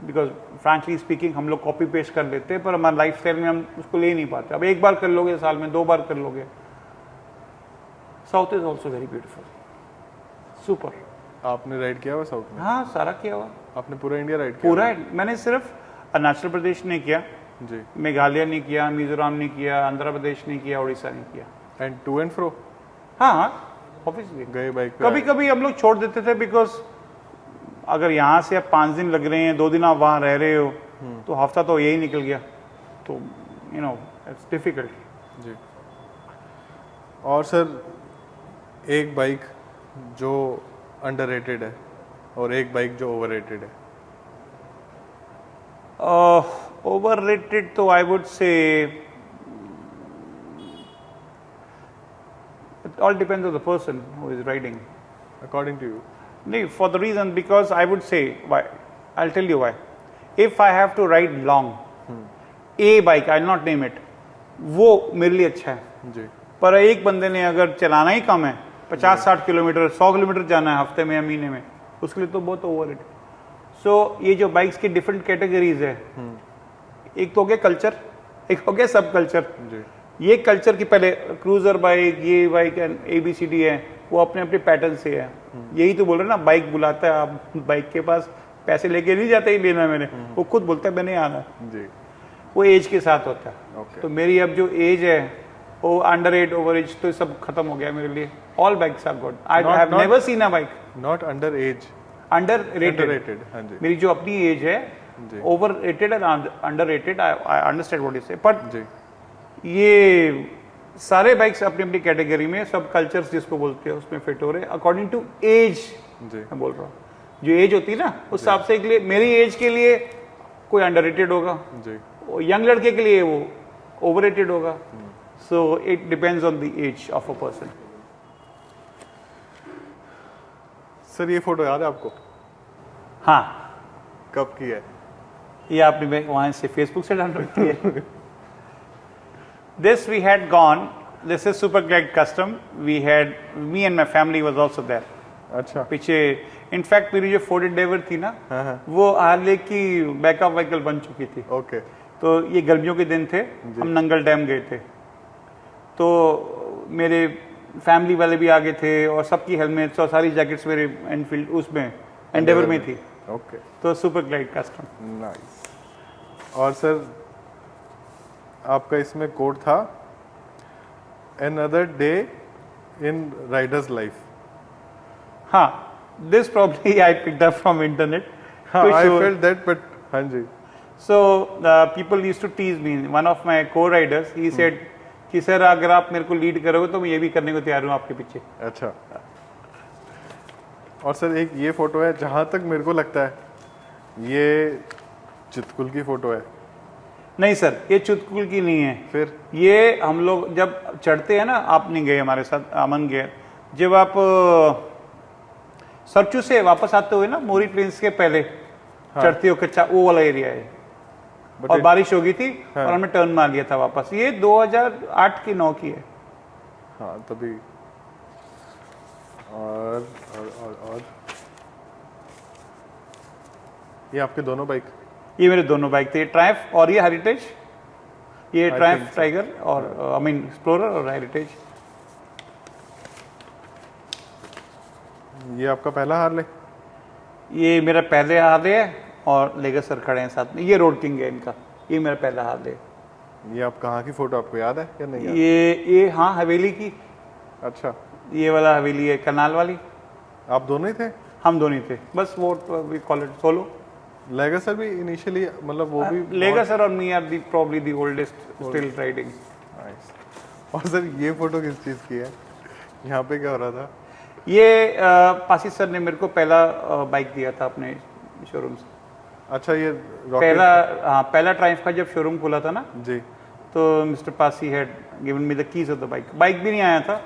बिकॉज फ्रैंकली स्पीकिंग हम लोग कॉपी पेस्ट कर लेते हैं, पर हमारे लाइफ स्टाइल में हम उसको ले नहीं पाते। अब एक बार कर लोगे साल में, 2 बार कर लोगे। South is also very beautiful, super. आपने राइड किया हुआ साउथ में? हाँ सारा किया हुआ। आपने पूरा इंडिया राइड किया? पूरा। मैंने सिर्फ अरुणाचल प्रदेश नहीं किया जी, मेघालय नहीं किया, मिजोरम नहीं किया, आंध्र प्रदेश नहीं किया, उड़ीसा नहीं किया। And to and fro? हाँ हाँ ऑब्वियसली गए बाइक पे? कभी कभी हम लोग छोड़ देते थे, बिकॉज अगर यहाँ से आप 5 दिन लग रहे हैं, 2 दिन आप वहाँ रह रहे हो, तो हफ्ता तो यही निकल गया, तो यू नो इट्स डिफिकल्ट जी। और सर एक बाइक जो अंडररेटेड है और एक बाइक जो ओवररेटेड है? ओवररेटेड तो I would say it all depends on the person who is riding. According to you? No, for the reason, because I would say why. I'll tell you why. If I have to ride long, a bike, I'll not name it, वो मेरे लिए अच्छा है जी। पर एक बंदे ने अगर चलाना ही कम है, 50-60 किलोमीटर, 100 किलोमीटर जाना है हफ्ते में या महीने में, उसके लिए तो बहुत ओवररेटेड। सो ये जो बाइक्स की डिफरेंट कैटेगरीज है, एक तो हो गया कल्चर, एक हो गया सब कल्चर जी। ये कल्चर की पहले क्रूजर बाइक, ये बाइक ABCD है, वो अपने अपने पैटर्न से है। यही तो बोल रहे ना, बाइक बुलाता है, आप बाइक के पास पैसे लेके नहीं जाते ही लेना मैंने, वो खुद बोलता है मैंने आना जी। वो एज के साथ होता है। Okay. तो मेरी अब जो एज है वो अंडर एज, ओवर एज तो सब खत्म हो गया मेरे लिए। All bikes are good. I have never seen a bike not under age, underrated. हाँ जी। मेरी जो अपनी एज है, overrated and underrated, I understand what you say. But जी। ये सारे बाइक्स अपनी अपनी कैटेगरी में, सब कल्चर्स जिसको बोलते हैं उसमें फिट हो रहे हैं अकॉर्डिंग टू एज। जी। मैं बोल रहा हूँ जो एज होती है ना, उस हिसाब से के लिए मेरी एज के लिए कोई अंडररेटेड होगा, जी। यंग लड़के के लिए वो ओवररेटेड होगा। So it depends on the age of a person. Sir ये फोटो याद है आपको? हाँ। कब की है? ये आपने वहां से फेसबुक से डाउनलोड की है? This we had gone. This is Super Glide Custom. We had, me and my family was also there. अच्छा। पीछे इनफैक्ट मेरी जो फोर्ड एंडेवर थी ना, हाँ। वो हार्ले की बैकअप व्हीकल बन चुकी थी। ओके। तो ये गर्मियों के दिन थे, हम नंगल डैम गए थे, तो मेरे फैमिली वाले भी आगे थे और सबकी हेलमेट्स और सारी जैकेट्स मेरे एनफील्ड उसमें एंडेवर में थी। ओके। तो सुपर ग्लाइड कस्टम। नाइस। और सर आपका इसमें कोड था another day in rider's life. हाँ, this probably I picked up from internet. हाँ, to I show- felt that, but हाँ जी। So people used to tease me. One of my co-riders, he said कि sir अगर आप मेरे को lead करोगे तो मैं ये भी करने को तैयार हूँ आपके पीछे। अच्छा। और सर एक ये फोटो है, जहाँ तक मेरे को लगता है ये चितकुल की फोटो है। नहीं सर, ये चुटकुल की नहीं है। फिर ये हम लोग जब चढ़ते हैं ना, आप नहीं गए हमारे साथ, अमन गए, जब आप सरचू से वापस आते हुए ना, मोरी प्लेन्स के पहले चढ़ते हो कच्चा, वो वाला एरिया है। और बारिश हो गई थी और हमने टर्न मार लिया था वापस। ये 2008 की 9 की है। हाँ तभी। और ये आपके दोनों बाइक? ये मेरे दोनों बाइक थे, ट्रायम्फ और ये हेरिटेज। ये ट्रायम्फ टाइगर और आई मीन एक्सप्लोरर और हेरिटेज। ये आपका पहला हार्ले? ये मेरा पहले हार्ले है और लेगसर खड़े हैं साथ में। ये रोड किंग है इनका। ये मेरा पहला हार्ले। ये आप कहाँ की फोटो आपको याद है या नहीं याद? ये हाँ हवेली की। अच्छा। ये वाला हवेली है करनाल वाली। आप दोनों ही थे? हम दोनों ही थे, बस वो वी कॉल इट सोलो। लेगसर भी इनिशियली मतलब वो भी लेगसर और me are the probably the oldest still riding. Nice. और सर ये फोटो किस चीज़ की है? यहाँ पे क्या हो रहा था? ये पासी सर ने मेरे को पहला बाइक दिया था अपने शोरूम से। अच्छा ये पहला ट्रायम्फ का जब शोरूम खुला था ना जी, तो mister Pasi had given me the keys of the bike. Bike भी नहीं आया था,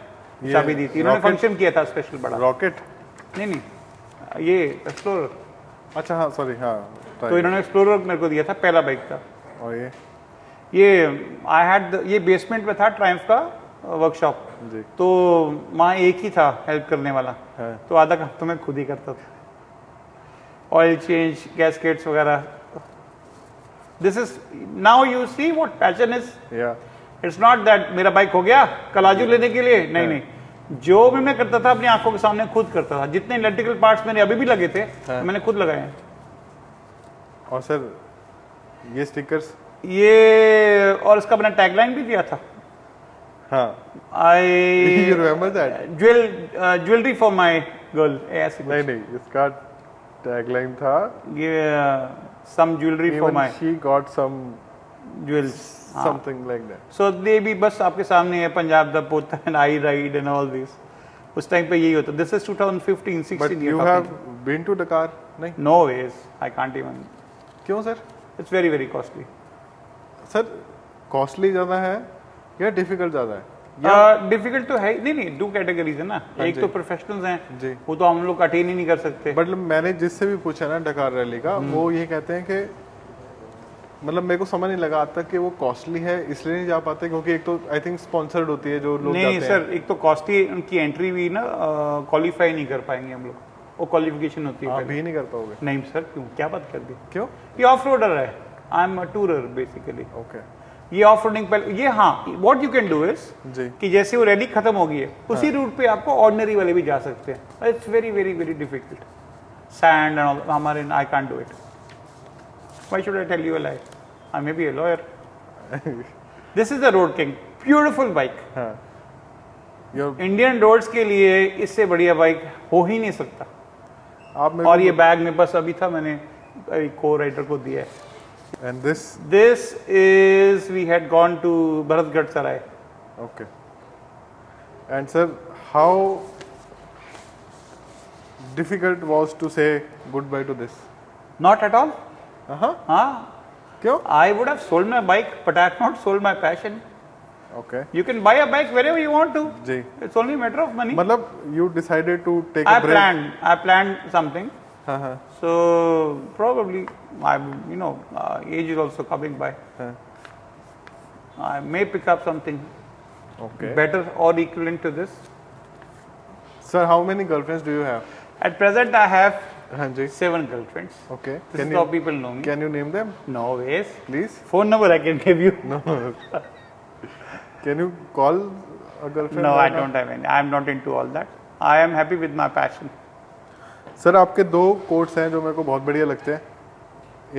चाबी दी थी उन्होंने। फंक्शन किया था स्पेशल बड़ा। रॉकेट? नहीं, ये एक्सप्लोरर। अच्छा हाँ सॉरी हाँ। तो इन्होंने एक्सप्लोरर मेरे को दिया था, पहला बाइक था। और ये आई हैड ये बेसमेंट में था ट्रायम्फ का वर्कशॉप, तो वहाँ एक ही था हेल्प करने वाला है। तो आधा काम तो मैं खुद ही करता था। ऑयल चेंज, गैसकेट्स वगैरह। This is now you see what passion is. It's not that मेरा बाइक हो गया कलाजू लेने के लिए, नहीं, जो भी मैं करता था अपनी आंखों के सामने खुद करता था। जितने इलेक्ट्रिकल पार्ट्स मेरे अभी भी लगे थे मैंने खुद लगाए हैं। और सर ये स्टिकर्स? ये और इसका मैंने टैगलाइन भी दिया था। हाँ I remember that? Jewellery for my girl, ऐसे नहीं इसका टैगलाइन था some jewelry for my she got some jewels, something like that. So they भी बस आपके सामने है पंजाब दा पोता and I ride and all this। उस टाइम पे यही होता। This is 2015-16। But you have been to Dakar? नहीं? No ways, I can't even। क्यों sir? It's very very costly। Sir costly ज़्यादा है या डिफिकल्ट ज़्यादा है? डिफिकल्ट तो है नहीं, दो कैटेगरीज है ना। एक तो प्रोफेशनल्स हैं जी, वो तो हम लोग अटेन ही नहीं कर सकते। बट मैंने जिससे भी पूछा ना डकार रैली का, वो ये कहते हैं कि मतलब मेरे को समझ नहीं लगा आज तक कि वो कॉस्टली है इसलिए नहीं जा पाते, क्योंकि एक तो आई थिंक स्पॉन्सर्ड होती है जो लोग नहीं जाते सर, एक तो कॉस्टली उनकी एंट्री भी ना क्वालिफाई नहीं कर पाएंगे हम लोग। वो क्वालिफिकेशन होती है। आप भी नहीं कर पाओगे? नहीं सर, क्यों, क्या बात कर दी? क्यों? ये ऑफ रोडर है, I am a tourer basically. Okay. ये ऑफ रोडिंग पहले ये हाँ, what you can do is जी कि जैसे वो रैली खत्म हो गई है उसी रूट पे आपको ऑर्डिनरी वाले भी जा सकते हैं। It's very very very difficult, sand and all. हमारे I can't do it. Why should I tell you a lie? I may be a lawyer. This is the road king, beautiful bike. हाँ, Indian roads के लिए इससे बढ़िया bike हो ही नहीं सकता। आप और ये बैग में बस अभी था, मैंने को राइडर को दिया है। And this? This is we had gone to Bharatgarh Sarai. Okay. And sir, how difficult was to say goodbye to this? Not at all. हाँ, क्यों? I would have sold my bike, but I have not sold my passion. Okay. You can buy a bike wherever you want to. Ji. It's only a matter of money. मतलब you decided to take a break? I planned something. हाँ। So probably age is also coming by. I may pick up something Okay. better or equivalent to this. Sir, how many girlfriends do you have? At present, I have हाँ जी। 7 girlfriends. Okay. This is how people know me. Can you name them? No ways. Please. Phone number I can give you. No. Can you call a girlfriend? No, I right now? don't have any. I am not into all that. I am happy with my passion. Sir आपके दो quotes हैं जो मेरे को बहुत बढ़िया लगते हैं।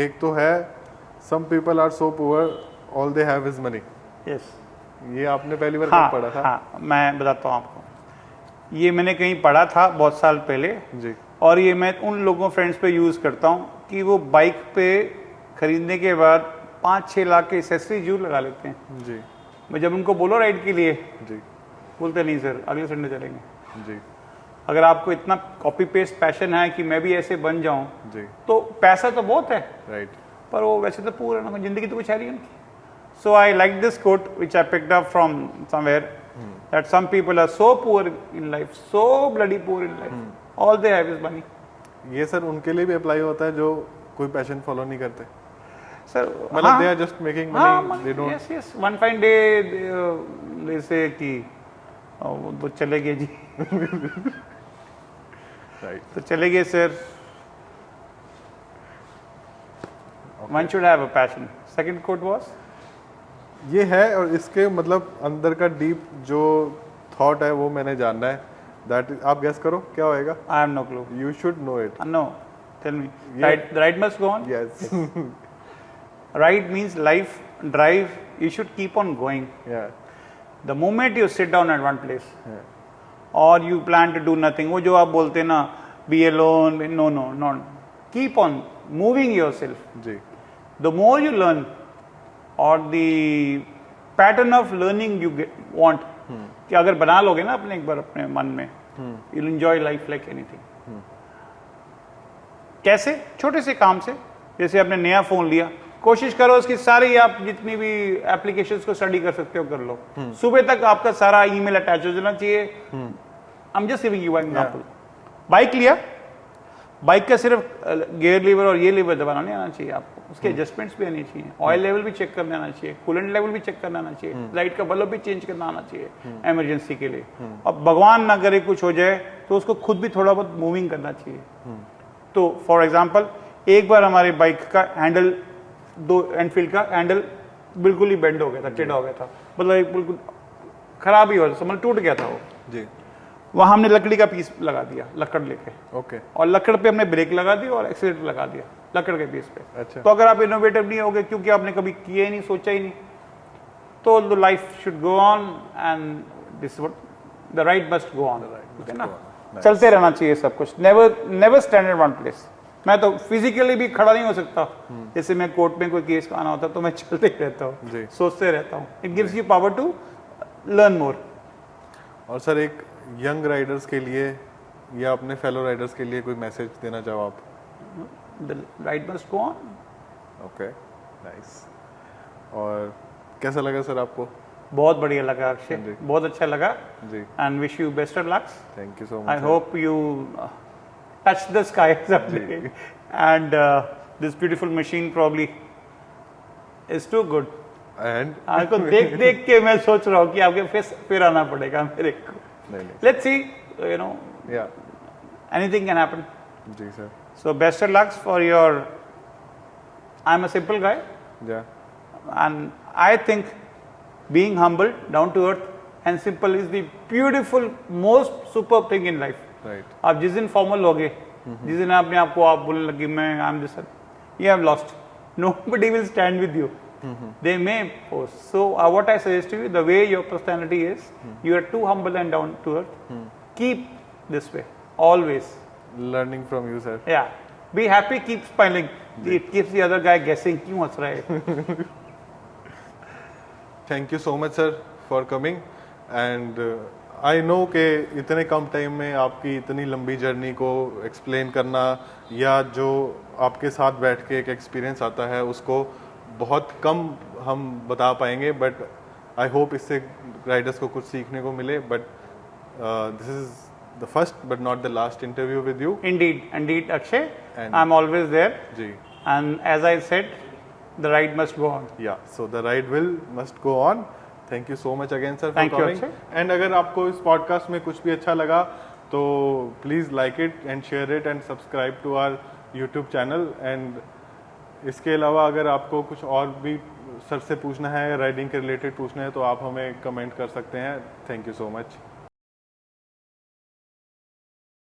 एक तो है some people are so poor all they have is money. Yes. ये आपने पहली बार हाँ, कब पढ़ा था? हाँ, मैं बताता हूँ आपको। ये मैंने कहीं पढ़ा था बहुत साल पहले, जी। और ये मैं उन लोगों फ्रेंड्स पे यूज़ करता हूँ कि वो बाइक पे खरीदने के बाद 5-6 लाख के एसेसरीज जरूर लगा लेते हैं। जी मैं जब उनको बोलो राइड के लिए, जी बोलते नहीं सर अगले संडे चलेंगे। जी अगर आपको इतना कॉपी पेस्ट पैशन है कि मैं भी ऐसे बन जाऊं, जी। तो पैसा तो बहुत है, राइट। पर वो वैसे तो पूरा ना, जिंदगी तो कुछ है नहीं उनकी। So I like this quote which I picked up from somewhere that some people are so poor in life, so bloody poor in life, all they have is money. ये सर उनके लिए भी अप्लाई होता है जो कोई passion follow नहीं करते? सर मतलब they are just making money, they don't. Yes yes one fine day जैसे कि वो तो चले गए जी Right. तो चले गए sir. One should have a passion. Second quote was ये है, और इसके मतलब अंदर का डीप जो थॉट है वो मैंने जानना है. दैट आप गेस करो क्या होएगा. I have no clue. You should know it. No, tell me. Yeah. Right, the ride must go on. Yes. Ride means life, drive. You should keep on going. या. The moment you sit down at one place, Yeah. or you plan to do nothing, वो जो आप बोलते हैं ना, be alone. No, no, no. Keep on moving yourself. Ji. The more you learn, or the pattern of learning you want, कि अगर बना लोगे ना अपने एक बार अपने मन में, you'll enjoy life like anything. कैसे? छोटे से काम से. जैसे आपने नया फोन लिया, कोशिश करो उसकी सारी आप जितनी भी एप्लीकेशंस को स्टडी कर सकते हो कर लो. सुबह तक आपका सारा ईमेल अटैच हो जाना चाहिए. I am just giving you an example. Bike लिया, बाइक का सिर्फ गियर लीवर और ये लीवर दबाना नहीं आना चाहिए आपको, उसके एडजस्टमेंट्स भी आनी चाहिए, ऑयल लेवल भी चेक करना आना चाहिए, कूलेंट लेवल भी चेक करना आना चाहिए, लाइट का बल्ब भी चेंज करना आना चाहिए इमरजेंसी के लिए. और भगवान ना करे कुछ हो जाए तो उसको खुद भी थोड़ा बहुत मूविंग करना चाहिए. तो फॉर एग्जाम्पल एक बार हमारे बाइक का हैंडल, दो एनफील्ड का हैंडल बिल्कुल ही बेंड हो गया था, टेढ़ा हो गया था, मतलब बिल्कुल खराब ही हो रहा, मतलब टूट गया था वो. जी. वहाँ हमने लकड़ी का पीस लगा दिया, लकड़ लेके, ओके. और लकड़ पे हमने ब्रेक लगा दी और एक्सीलेटर लगा दिया लकड़ के पीस पे. अच्छा. तो अगर आप इनोवेटिव नहीं होगे क्योंकि आपने कभी किया ही नहीं, सोचा ही नहीं, तो the life should go on and this the ride must go on. ठीक है ना, चलते रहना चाहिए सब कुछ. Never stand at one place. मैं तो फिजिकली भी खड़ा नहीं हो सकता. जैसे मैं कोर्ट में कोई केस आना होता तो मैं चलते ही रहता हूँ, सोचते रहता हूँ. It gives you power to learn more. और सर एक यंग राइडर्स के लिए या अपने फेलो राइडर्स के लिए कोई मैसेज देना चाहो आप. The ride must go on. Okay, nice. और कैसा लगा सर आपको. बहुत बढ़िया लगा अक्षय, बहुत अच्छा लगा. जी. And wish you best of lucks. Thank you so much. I hope you touch the sky someday. And this beautiful machine probably is too good. And आपको देख देख के मैं सोच रहा हूँ कि आपके फेस फिर आना पड़ेगा मेरे को. नहीं. Let's see, you know, या. anything can happen. जी sir. So best of luck for your. I'm a simple guy, या. and I think being humble, down to earth, and simple is the beautiful, most superb thing in life. Right. आप जिस दिन formal होगे, जिस दिन आपने आपको आप बोलने लगे मैं I M this, you have lost. Nobody will stand with you. They may post. So what I suggest to you, the way your personality is, you are too humble and down to earth. Keep this way always. Learning from you sir. Yeah. Be happy. Keep smiling. It keeps the other guy guessing. क्यों हंस रहा है? Thank you so much sir for coming. And I know कि इतने कम time में आपकी इतनी लंबी जर्नी को एक्सप्लेन करना या जो आपके साथ बैठ के एक एक्सपीरियंस आता है उसको बहुत कम हम बता पाएंगे. बट आई होप इससे राइडर्स को कुछ सीखने को मिले. But this is the first but not the last interview with you. Indeed, Akshay. And- I'm always there. जी. And as I said, the ride must go on. या. So the ride will must go on. Thank you so much again sir for Thank you, coming. Akshay. And अगर आपको इस podcast में कुछ भी अच्छा लगा तो please like it and share it and subscribe to our YouTube channel. And इसके अलावा अगर आपको कुछ और भी सर से पूछना है, राइडिंग के रिलेटेड पूछना है, तो आप हमें कमेंट कर सकते हैं. Thank you so much.